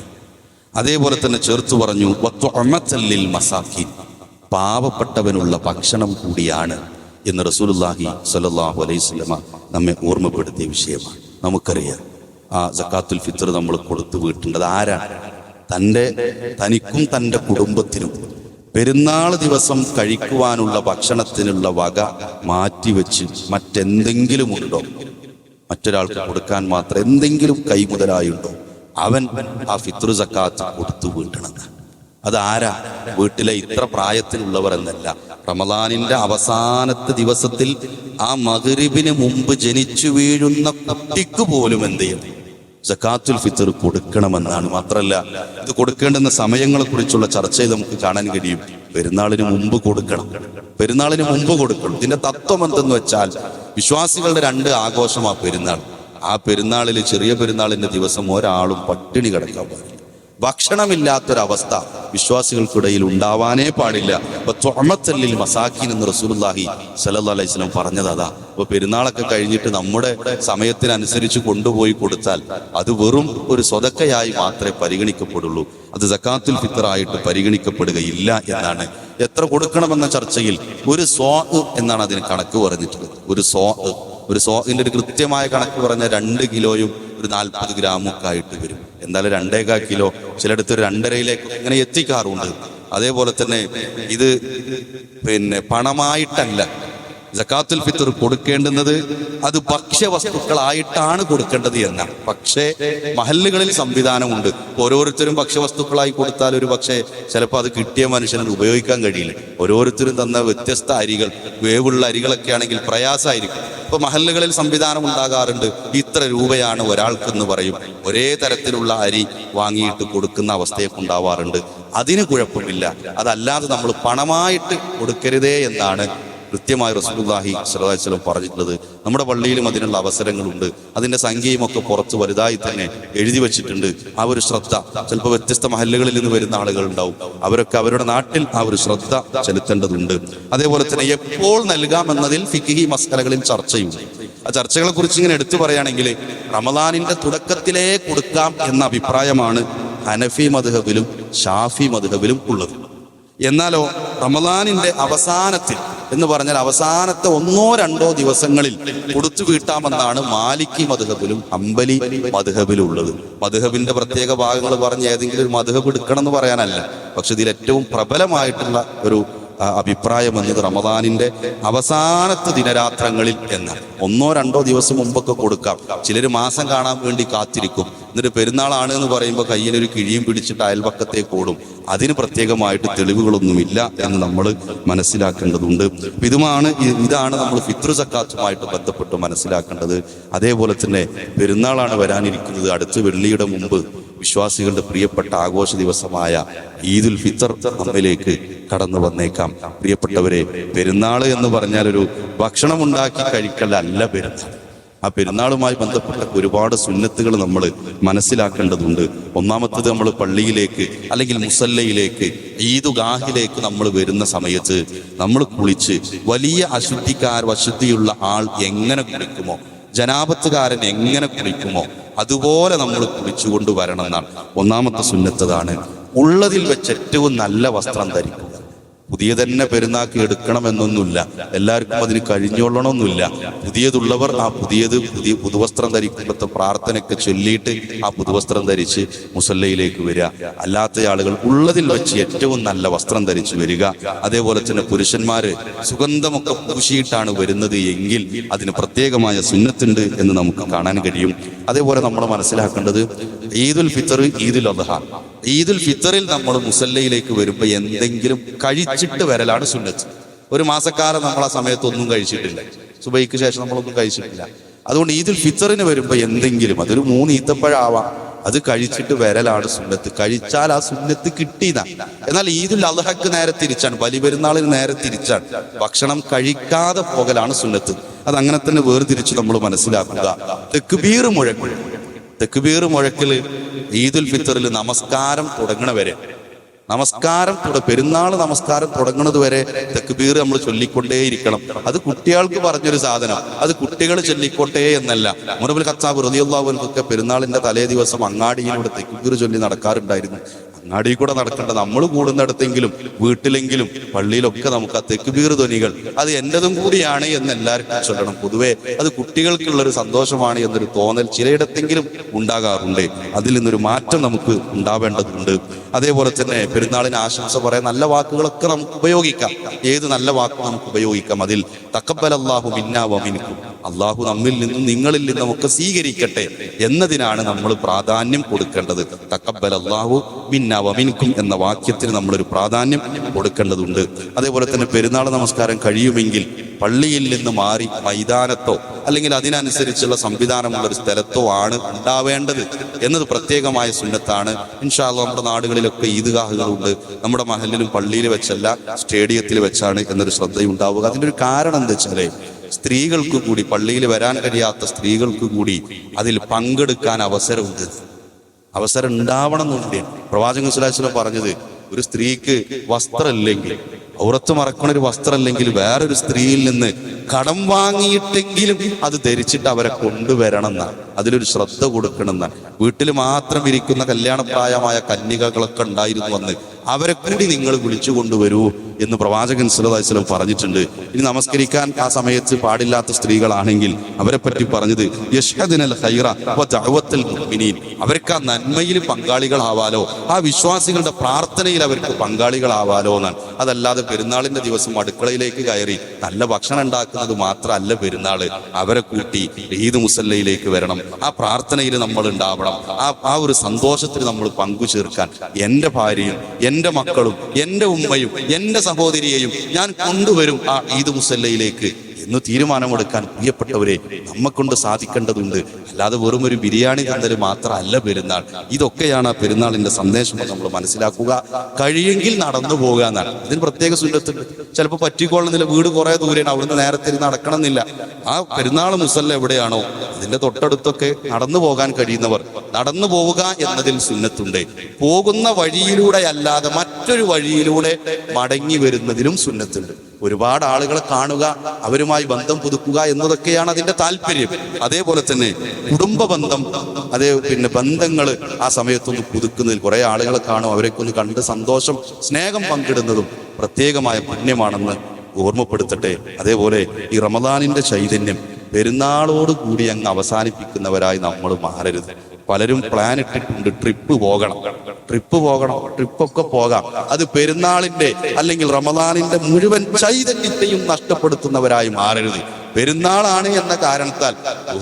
അതേപോലെ തന്നെ ചേർത്ത് പറഞ്ഞു വത്വഅമത്തല്ലിൽ മസാഖീൻ, പാവപ്പെട്ടവനുള്ള ഭക്ഷണം കൂടിയാണ് എന്ന് റസൂലുള്ളാഹി സ്വല്ലല്ലാഹു അലൈഹി വസല്ലമ നമ്മെ ഓർമ്മപ്പെടുത്തിയ വിഷയമാണ്. നമുക്കറിയാം, ആ സക്കാത്തുൽ ഫിത്ർ നമ്മൾ കൊടുത്തു വീട്ടേണ്ടത് ആരാണ്? തനിക്കും തൻ്റെ കുടുംബത്തിനും പെരുന്നാൾ ദിവസം കഴിക്കുവാനുള്ള ഭക്ഷണത്തിനുള്ള വക മാറ്റിവെച്ച് മറ്റെന്തെങ്കിലും ഉണ്ടോ, മറ്റൊരാൾക്ക് കൊടുക്കാൻ മാത്രം എന്തെങ്കിലും കൈമുതലായുണ്ടോ, അവൻ ആ ഫിത്ർ സക്കാത്ത് കൊടുത്തു വീട്ടണം. അതാരാ? വീട്ടിലെ ഇത്ര പ്രായത്തിലുള്ളവർ എന്നല്ല, റമദാനിന്റെ അവസാനത്തെ ദിവസത്തിൽ ആ മഗ്‌രിബിന് മുമ്പ് ജനിച്ചു വീഴുന്ന കുട്ടിക്ക് പോലും എന്ത് ചെയ്യണം? സക്കാത്തുൽ ഫിത്ർ കൊടുക്കണമെന്നാണ്. മാത്രമല്ല, ഇത് കൊടുക്കേണ്ടുന്ന സമയങ്ങളെ കുറിച്ചുള്ള ചർച്ചയിൽ നമുക്ക് കാണാൻ കഴിയും. പെരുന്നാളിന് മുമ്പ് കൊടുക്കണം. ഇതിന്റെ തത്വം എന്തെന്ന് വെച്ചാൽ, വിശ്വാസികളുടെ രണ്ട് ആഘോഷമാണ് പെരുന്നാൾ. ആ പെരുന്നാളിൽ, ചെറിയ പെരുന്നാളിന്റെ ദിവസം ഒരാളും പട്ടിണി കിടക്കാൻ പാടില്ല. ഭക്ഷണമില്ലാത്തൊരവസ്ഥ വിശ്വാസികൾക്കിടയിൽ ഉണ്ടാവാനേ പാടില്ല. അപ്പൊ തുഅമത്തല്ലിൽ മസാക്കീൻ എന്ന് റസൂലുള്ളാഹി സ്വല്ലല്ലാഹു അലൈഹി വസല്ലം പറഞ്ഞത് അതാ. അപ്പൊ പെരുന്നാളൊക്കെ കഴിഞ്ഞിട്ട് നമ്മുടെ സമയത്തിനനുസരിച്ച് കൊണ്ടുപോയി കൊടുത്താൽ അത് വെറും ഒരു സ്വതക്കയായി മാത്രമേ പരിഗണിക്കപ്പെടുള്ളൂ. അത് സക്കാത്തുൽ ഫിത്റായിട്ട് പരിഗണിക്കപ്പെടുകയില്ല എന്നാണ്. എത്ര കൊടുക്കണമെന്ന ചർച്ചയിൽ ഒരു സ്വാ എന്നാണ് അതിന് കണക്ക് പറഞ്ഞിട്ടുള്ളത്. ഒരു സ്വാഇന്റെ ഒരു കൃത്യമായ കണക്ക് പറഞ്ഞ 2 കിലോയും ഒരു 40 ഗ്രാമും ഒക്കെ ആയിട്ട് വരും. എന്തായാലും 2.25 കിലോ, ചിലയിടത്ത് 2.5 ഇങ്ങനെ എത്തിക്കാറുണ്ട്. അതേപോലെ തന്നെ ഇത് പണമായിട്ടല്ല സക്കാത്തുൽ ഫിത്ർ കൊടുക്കേണ്ടുന്നത്, അത് ഭക്ഷ്യവസ്തുക്കളായിട്ടാണ് കൊടുക്കേണ്ടത് എന്നാണ്. പക്ഷേ മഹല്ലുകളിൽ സംവിധാനമുണ്ട്. ഓരോരുത്തരും ഭക്ഷ്യവസ്തുക്കളായി കൊടുത്താൽ ഒരു പക്ഷേ ചിലപ്പോൾ അത് കിട്ടിയ മനുഷ്യന് ഉപയോഗിക്കാൻ കഴിയില്ല. ഓരോരുത്തരും തന്ന വ്യത്യസ്ത അരികൾ, വേവുള്ള അരികളൊക്കെ ആണെങ്കിൽ പ്രയാസമായിരിക്കും. ഇപ്പൊ മഹല്ലുകളിൽ സംവിധാനം ഉണ്ടാകാറുണ്ട്. ഇത്ര രൂപയാണ് ഒരാൾക്കെന്ന് പറയും. ഒരേ തരത്തിലുള്ള അരി വാങ്ങിയിട്ട് കൊടുക്കുന്ന അവസ്ഥയൊക്കെ ഉണ്ടാവാറുണ്ട്. അതിന് കുഴപ്പമില്ല. അതല്ലാതെ നമ്മൾ പണമായിട്ട് കൊടുക്കരുതേ എന്നാണ് കൃത്യമായി റസൂലുള്ളാഹി സ്വല്ലല്ലാഹു അലൈഹി വസല്ലം പറഞ്ഞിട്ടുള്ളത്. നമ്മുടെ പള്ളിയിലും അതിനുള്ള അവസരങ്ങളുണ്ട്. അതിന്റെ സംഖ്യയും ഒക്കെ പുറത്ത് വലുതായി തന്നെ എഴുതി വെച്ചിട്ടുണ്ട്. ആ ഒരു ശ്രദ്ധ, ചിലപ്പോൾ വ്യത്യസ്ത മഹല്ലുകളിൽ നിന്ന് വരുന്ന ആളുകൾ ഉണ്ടാവും. അവരൊക്കെ അവരുടെ നാട്ടിൽ ആ ഒരു ശ്രദ്ധ ചെലുത്തേണ്ടതുണ്ട്. അതേപോലെ തന്നെ എപ്പോൾ നൽകാമെന്നതിൽ ഫിഖ്ഹി മസ്അലകളിൽ ചർച്ചയുണ്ട്. ആ ചർച്ചകളെ കുറിച്ച് ഇങ്ങനെ എടുത്തു പറയുകയാണെങ്കിൽ റമദാനിന്റെ തുടക്കത്തിലേ കൊടുക്കാം എന്ന അഭിപ്രായമാണ് ഹനഫി മദ്ഹബിലും ഷാഫി മദ്ഹബിലും ഉള്ളത്. എന്നാലോ റമദാനിന്റെ അവസാനത്തിൽ എന്ന് പറഞ്ഞാൽ അവസാനത്തെ 1-2 ദിവസങ്ങളിൽ കൊടുത്തു വീട്ടാമെന്നാണ് മാലിക്കി മദ്ഹബിലും ഹംബലി മദ്ഹബിലും ഉള്ളത്. മദ്ഹബിന്റെ പ്രത്യേക ഭാഗങ്ങൾ പറഞ്ഞ് ഏതെങ്കിലും ഒരു മദ്ഹബ് എടുക്കണം എന്ന് പറയാനല്ല, പക്ഷെ ഇതിൽ ഏറ്റവും പ്രബലമായിട്ടുള്ള ഒരു അഭിപ്രായം എന്നത് റമദാനിന്റെ അവസാനത്തെ ദിനരാത്രങ്ങളിൽ എന്നാണ്. 1-2 ദിവസം മുമ്പൊക്കെ കൊടുക്കാം. ചിലർ മാസം കാണാൻ വേണ്ടി കാത്തിരിക്കും. എന്നിട്ട് പെരുന്നാളാണ് എന്ന് പറയുമ്പോൾ കയ്യിലൊരു കിഴിയും പിടിച്ചിട്ട് അയൽപക്കത്തേക്ക് ഓടും. അതിന് പ്രത്യേകമായിട്ട് തെളിവുകളൊന്നുമില്ല എന്ന് നമ്മൾ മനസ്സിലാക്കേണ്ടതുണ്ട്. ഇതാണ് നമ്മൾ ഫിത്ർ സക്കാത്തുമായിട്ട് ബന്ധപ്പെട്ട് മനസ്സിലാക്കേണ്ടത്. അതേപോലെ തന്നെ പെരുന്നാളാണ് വരാനിരിക്കുന്നത്. അടുത്ത വെള്ളിയുടെ മുമ്പ് വിശ്വാസികളുടെ പ്രിയപ്പെട്ട ആഘോഷ ദിവസമായ ഈദുൽ ഫിത്ർ നമ്മിലേക്ക് കടന്നു വന്നേക്കാം. പ്രിയപ്പെട്ടവരെ, പെരുന്നാൾ എന്ന് പറഞ്ഞാൽ ഒരു ഭക്ഷണം ഉണ്ടാക്കി കഴിക്കലല്ല പെരുന്നാൾ. ആ പെരുന്നാളുമായി ബന്ധപ്പെട്ട ഒരുപാട് സുന്നത്തുകൾ നമ്മൾ മനസ്സിലാക്കേണ്ടതുണ്ട്. ഒന്നാമത്തത്, നമ്മൾ പള്ളിയിലേക്ക് അല്ലെങ്കിൽ മുസല്ലയിലേക്ക്, ഈദുഗാഹിലേക്ക് നമ്മൾ വരുന്ന സമയത്ത് നമ്മൾ കുളിച്ച്, വലിയ അശുദ്ധിയുള്ള ആൾ എങ്ങനെ കുളിക്കുമോ, ജനാപത്തുകാരൻ എങ്ങനെ കുളിക്കുമോ അതുപോലെ നമ്മൾ കുളിച്ചുകൊണ്ട് വരണം എന്നാണ് ഒന്നാമത്തെ സുന്നത്തതാണ്. ഉള്ളതിൽ വെച്ച് ഏറ്റവും നല്ല വസ്ത്രം ധരിക്കുക. പുതിയ തന്നെ പെരുന്നാക്ക് എടുക്കണമെന്നൊന്നുമില്ല, എല്ലാവർക്കും അതിന് കഴിഞ്ഞോളണമെന്നില്ല. പുതിയതുള്ളവർ ആ പുതുവസ്ത്രം ധരിക്കുമ്പോഴത്തെ പ്രാർത്ഥനയൊക്കെ ചൊല്ലിയിട്ട് ആ പുതുവസ്ത്രം ധരിച്ച് മുസല്ലയിലേക്ക് വരിക. അല്ലാത്ത ആളുകൾ ഉള്ളതിൽ വെച്ച് ഏറ്റവും നല്ല വസ്ത്രം ധരിച്ചു വരിക. അതേപോലെ തന്നെ പുരുഷന്മാര് സുഗന്ധമൊക്കെ പൂശിയിട്ടാണ് വരുന്നത് എങ്കിൽ അതിന് പ്രത്യേകമായ സുന്നത്തുണ്ട് എന്ന് നമുക്ക് കാണാൻ കഴിയും. അതേപോലെ നമ്മൾ മനസ്സിലാക്കേണ്ടത് ഈദുൽ ഫിത്ർ, ഈദുൽ അദ്ഹ. ഈദുൽ ഫിത്തറിൽ നമ്മൾ മുസല്ലയിലേക്ക് വരുമ്പോൾ എന്തെങ്കിലും കഴിച്ചിട്ട് വരലാണ് സുന്നത്ത്. ഒരു മാസക്കാലം നമ്മൾ ആ സമയത്തൊന്നും കഴിച്ചിട്ടില്ല, സുബൈക്ക് ശേഷം നമ്മളൊന്നും കഴിച്ചിട്ടില്ല. അതുകൊണ്ട് ഈദുൽ ഫിത്തറിന് വരുമ്പോൾ എന്തെങ്കിലും, അതൊരു 3 ഈത്തപ്പഴാവാം, അത് കഴിച്ചിട്ട് വരലാണ് സുന്നത്ത്. കഴിച്ചാൽ ആ സുന്നത്ത് കിട്ടിയതാണ്. എന്നാൽ ഈദുൽ അദ്ഹക്ക് നേരെ തിരിച്ചാണ്, ബലിപെരുന്നാളിന് നേരെ തിരിച്ചാണ്. ഭക്ഷണം കഴിക്കാതെ പോകലാണ് സുന്നത്ത്. അതങ്ങനെ തന്നെ വേർതിരിച്ച് നമ്മൾ മനസ്സിലാക്കുക. തെക്ബീർ മുഴക്കല് ഈദുൽ ഫിത്തറിൽ നമസ്കാരം തുടങ്ങണവരെ, പെരുന്നാൾ നമസ്കാരം തുടങ്ങുന്നത് വരെ തെക്ബീർ നമ്മൾ ചൊല്ലിക്കൊണ്ടേയിരിക്കണം. അത് കുട്ടികൾക്ക് പറഞ്ഞൊരു സാധനം, അത് കുട്ടികൾ ചൊല്ലിക്കോട്ടെ എന്നല്ല. ഉമർ ഇബ്നുൽ ഖത്താബ് റളിയല്ലാഹു അൻഹു പെരുന്നാളിന്റെ തലേ ദിവസം അങ്ങാടിയിലൂടെ തെക്ബീർ ചൊല്ലി നടക്കാറുണ്ടായിരുന്നു. അങ്ങാടി കൂടെ നടക്കേണ്ട, നമ്മൾ കൂടുന്നിടത്തെങ്കിലും വീട്ടിലെങ്കിലും പള്ളിയിലൊക്കെ നമുക്ക് ആ തെക്ബീർ ധ്വനികൾ അത് എന്റേതും കൂടിയാണ് എന്ന് എല്ലാവർക്കും ചൊല്ലണം. പൊതുവെ അത് കുട്ടികൾക്കുള്ളൊരു സന്തോഷമാണ് എന്നൊരു തോന്നൽ ചിലയിടത്തെങ്കിലും ഉണ്ടാകാറുണ്ട്. അതിൽ നിന്നൊരു മാറ്റം നമുക്ക് ഉണ്ടാവേണ്ടതുണ്ട്. അതേപോലെ തന്നെ പെരുന്നാളിന് ആശംസ പറയാൻ നല്ല വാക്കുകളൊക്കെ നമുക്ക് ഉപയോഗിക്കാം. ഏത് നല്ല വാക്കും നമുക്ക് ഉപയോഗിക്കാം. അതിൽ തഖബ്ബലല്ലാഹു മിന്നാ വമിൻകും, അള്ളാഹു നമ്മിൽ നിന്നും നിങ്ങളിൽ നിന്നും ഒക്കെ സ്വീകരിക്കട്ടെ എന്നതിനാണ് നമ്മൾ പ്രാധാന്യം കൊടുക്കേണ്ടത്. തഖബ്ബലല്ലാഹു മിന്നാ വമിൻകും എന്ന വാക്യത്തിന് നമ്മളൊരു പ്രാധാന്യം കൊടുക്കേണ്ടതുണ്ട്. അതേപോലെ തന്നെ പെരുന്നാൾ നമസ്കാരം കഴിയുമെങ്കിൽ പള്ളിയിൽ നിന്ന് മാറി മൈതാനത്തോ അല്ലെങ്കിൽ അതിനനുസരിച്ചുള്ള സംവിധാനമുള്ള ഒരു സ്ഥലത്തോ ആണ് ഉണ്ടാവേണ്ടത് എന്നത് പ്രത്യേകമായ സുന്നത്താണ്. ഇൻഷാ അല്ലാഹ് നമ്മുടെ നാടുകളിലൊക്കെ ഈദ്ഗാഹുകളുണ്ട്. നമ്മുടെ മഹല്ലിലും പള്ളിയിൽ വെച്ചല്ല, സ്റ്റേഡിയത്തിൽ വെച്ചാണ് എന്നൊരു ശ്രദ്ധയുണ്ടാവുക. അതിൻ്റെ ഒരു കാരണം എന്താ വെച്ചാൽ സ്ത്രീകൾക്ക് കൂടി, പള്ളിയിൽ വരാൻ കഴിയാത്ത സ്ത്രീകൾക്ക് കൂടി അതിൽ പങ്കെടുക്കാൻ അവസരമുണ്ട്. അവസരം ഉണ്ടാവണം എന്നുണ്ട്. പ്രവാചകൻ സ്വല്ലല്ലാഹു അലൈഹി വസല്ലം പറഞ്ഞത്, ഒരു സ്ത്രീക്ക് വസ്ത്രമില്ലെങ്കിൽ, ഔറത്ത് മറക്കണ ഒരു വസ്ത്രമില്ലെങ്കിൽ വേറൊരു സ്ത്രീയിൽ നിന്ന് കടം വാങ്ങിയിട്ടെങ്കിലും അത് ധരിച്ചിട്ട് അവരെ കൊണ്ടുവരണം എന്നാണ്. അതിലൊരു ശ്രദ്ധ കൊടുക്കണം എന്നാണ്. വീട്ടിൽ മാത്രം ഇരിക്കുന്ന കല്യാണപ്രായമായ കന്യകകളൊക്കെ ഉണ്ടായിരുന്നു അന്ന്, അവരെ കൂടി നിങ്ങൾ വിളിച്ചു കൊണ്ടുവരൂ എന്ന് പ്രവാചകൻ സല്ലല്ലാഹു അലൈഹി വസല്ലം പറഞ്ഞിട്ടുണ്ട്. ഇനി നമസ്കരിക്കാൻ ആ സമയത്ത് പാടില്ലാത്ത സ്ത്രീകളാണെങ്കിൽ അവരെ പറ്റി പറഞ്ഞത് യശ്ഹദിനൽ ഖൈറ വ ദഅവത്തുൽ മുഅ്മിനീൻ, അവർക്ക് ആ നന്മയിൽ പങ്കാളികളാവാലോ, ആ വിശ്വാസികളുടെ പ്രാർത്ഥനയിൽ അവർക്ക് പങ്കാളികളാവാലോ എന്നാണ്. അതല്ലാതെ പെരുന്നാളിന്റെ ദിവസം അടുക്കളയിലേക്ക് കയറി നല്ല ഭക്ഷണം ഉണ്ടാക്കുന്നത് മാത്രമല്ല പെരുന്നാള്. അവരെ കൂട്ടി ഈദ് മുസല്ലയിലേക്ക് വരണം, ആ പ്രാർത്ഥനയിൽ നമ്മൾ ഉണ്ടാവണം, ആ ഒരു സന്തോഷത്തിൽ നമ്മൾ പങ്കു ചേർക്കാൻ എൻ്റെ ഭാര്യയും എൻ്റെ മക്കളും എൻ്റെ ഉമ്മയും എൻ്റെ സഹോദരിയെയും ഞാൻ കൊണ്ടുവരും ആ ഈദ് മുസല്ലയിലേക്ക് എന്ന് തീരുമാനമെടുക്കാൻ പ്രിയപ്പെട്ടവരെ നമ്മക്കൊണ്ട് സാധിക്കേണ്ടതുണ്ട്. അല്ലാതെ വെറും ഒരു ബിരിയാണി തന്നൽ മാത്രമല്ല പെരുന്നാൾ. ഇതൊക്കെയാണ് ആ പെരുന്നാളിന്റെ സന്ദേശം. നമ്മൾ മനസ്സിലാക്കുക. കഴിയെങ്കിൽ നടന്നു പോകുക എന്നാണ്. ഇതിന് പ്രത്യേക സുന്നത്തുണ്ട്. ചിലപ്പോൾ പറ്റിക്കൊള്ളുന്നില്ല, വീട് കുറെ ദൂരെയാണ്, അവിടുന്ന് നേരത്തെ നടക്കണമെന്നില്ല. ആ പെരുന്നാൾ മുസല്ല എവിടെയാണോ അതിന്റെ തൊട്ടടുത്തൊക്കെ നടന്നു പോകാൻ കഴിയുന്നവർ നടന്നു പോവുക എന്നതിൽ സുന്നത്തുണ്ട്. പോകുന്ന വഴിയിലൂടെ അല്ലാതെ മറ്റൊരു വഴിയിലൂടെ മടങ്ങി വരുന്നതിലും സുന്നത്തുണ്ട്. ഒരുപാട് ആളുകളെ കാണുക, അവരുമായി ബന്ധം പുതുക്കുക എന്നതൊക്കെയാണ് അതിന്റെ താല്പര്യം. അതേപോലെ തന്നെ കുടുംബ ബന്ധം, ബന്ധങ്ങൾ ആ സമയത്തൊന്ന് പുതുക്കുന്നതിൽ കുറെ ആളുകളെ കാണും, അവരൊക്കെ ഒന്ന് കണ്ട് സന്തോഷം സ്നേഹം പങ്കിടുന്നതും പ്രത്യേകമായ പുണ്യമാണെന്ന് ഓർമ്മപ്പെടുത്തട്ടെ. അതേപോലെ ഈ റമദാനിന്റെ ചൈതന്യം പെരുന്നാളോട് കൂടി അങ്ങ് അവസാനിപ്പിക്കുന്നവരായി നമ്മൾ മാറരുത്. പലരും പ്ലാൻ ഇട്ടിട്ടുണ്ട്, ട്രിപ്പൊക്കെ പോകാം. അത് പെരുന്നാളിന്റെ അല്ലെങ്കിൽ റമദാനിന്റെ മുഴുവൻ ചൈതന്യത്തെയും നഷ്ടപ്പെടുത്തുന്നവരായി മാറരുത്. പെരുന്നാളാണ് എന്ന കാരണത്താൽ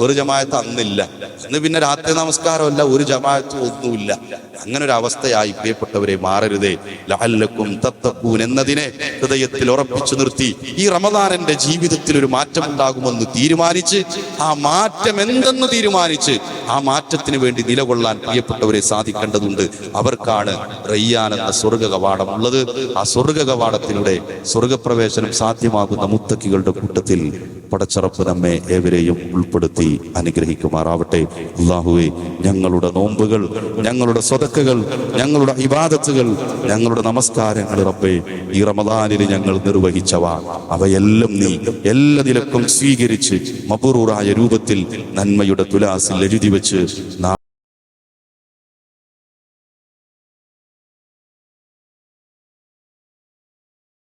ഒരു ജമാഅത്ത് അന്നില്ല, അന്ന് പിന്നെ രാത്രി നമസ്കാരമല്ല, ഒരു ജമാഅത്ത് ഒന്നുമില്ല. അങ്ങനെ ഒരു അവസ്ഥയായി പ്രിയപ്പെട്ടവരെ മാറരുതേ. ലഅല്ലക്കും തത്തഖൂൻ എന്നതിനെ ഹൃദയത്തിൽ ഉറപ്പിച്ചു നിർത്തി ഈ റമദാനിന്റെ ജീവിതത്തിൽ ഒരു മാറ്റം ഉണ്ടാകുമെന്ന് തീരുമാനിച്ച്, ആ മാറ്റം എന്തെന്ന് തീരുമാനിച്ച് ആ മാറ്റത്തിന് വേണ്ടി നിലകൊള്ളാൻ പ്രിയപ്പെട്ടവരെ സാധിക്കേണ്ടതുണ്ട്. അവർക്കാണ് റയ്യാൻ എന്ന സ്വർഗ കവാടമുള്ളത്. ആ സ്വർഗ കവാടത്തിലൂടെ സ്വർഗപ്രവേശനം സാധ്യമാകുന്ന മുത്തക്കികളുടെ കൂട്ടത്തിൽ പടച്ചറപ്പ് നമ്മെ ഏവരെയും ഉൾപ്പെടുത്തി അനുഗ്രഹിക്കുമാറാവട്ടെ. അല്ലാഹുവേ, ഞങ്ങളുടെ നോമ്പുകൾ, ഞങ്ങളുടെ സ്വതക്കകൾ, ഞങ്ങളുടെ ഇബാദത്തുകൾ, ഞങ്ങളുടെ നമസ്കാരങ്ങൾ റബ്ബേ ഈ റമദാനിൽ ഞങ്ങൾ നിർവഹിച്ചവ അവയെല്ലാം നീ എല്ലാ നിലക്കും സ്വീകരിച്ച് മബ്റൂറായ രൂപത്തിൽ നന്മയുടെ തുലാസിൽ എഴുതി വെച്ച്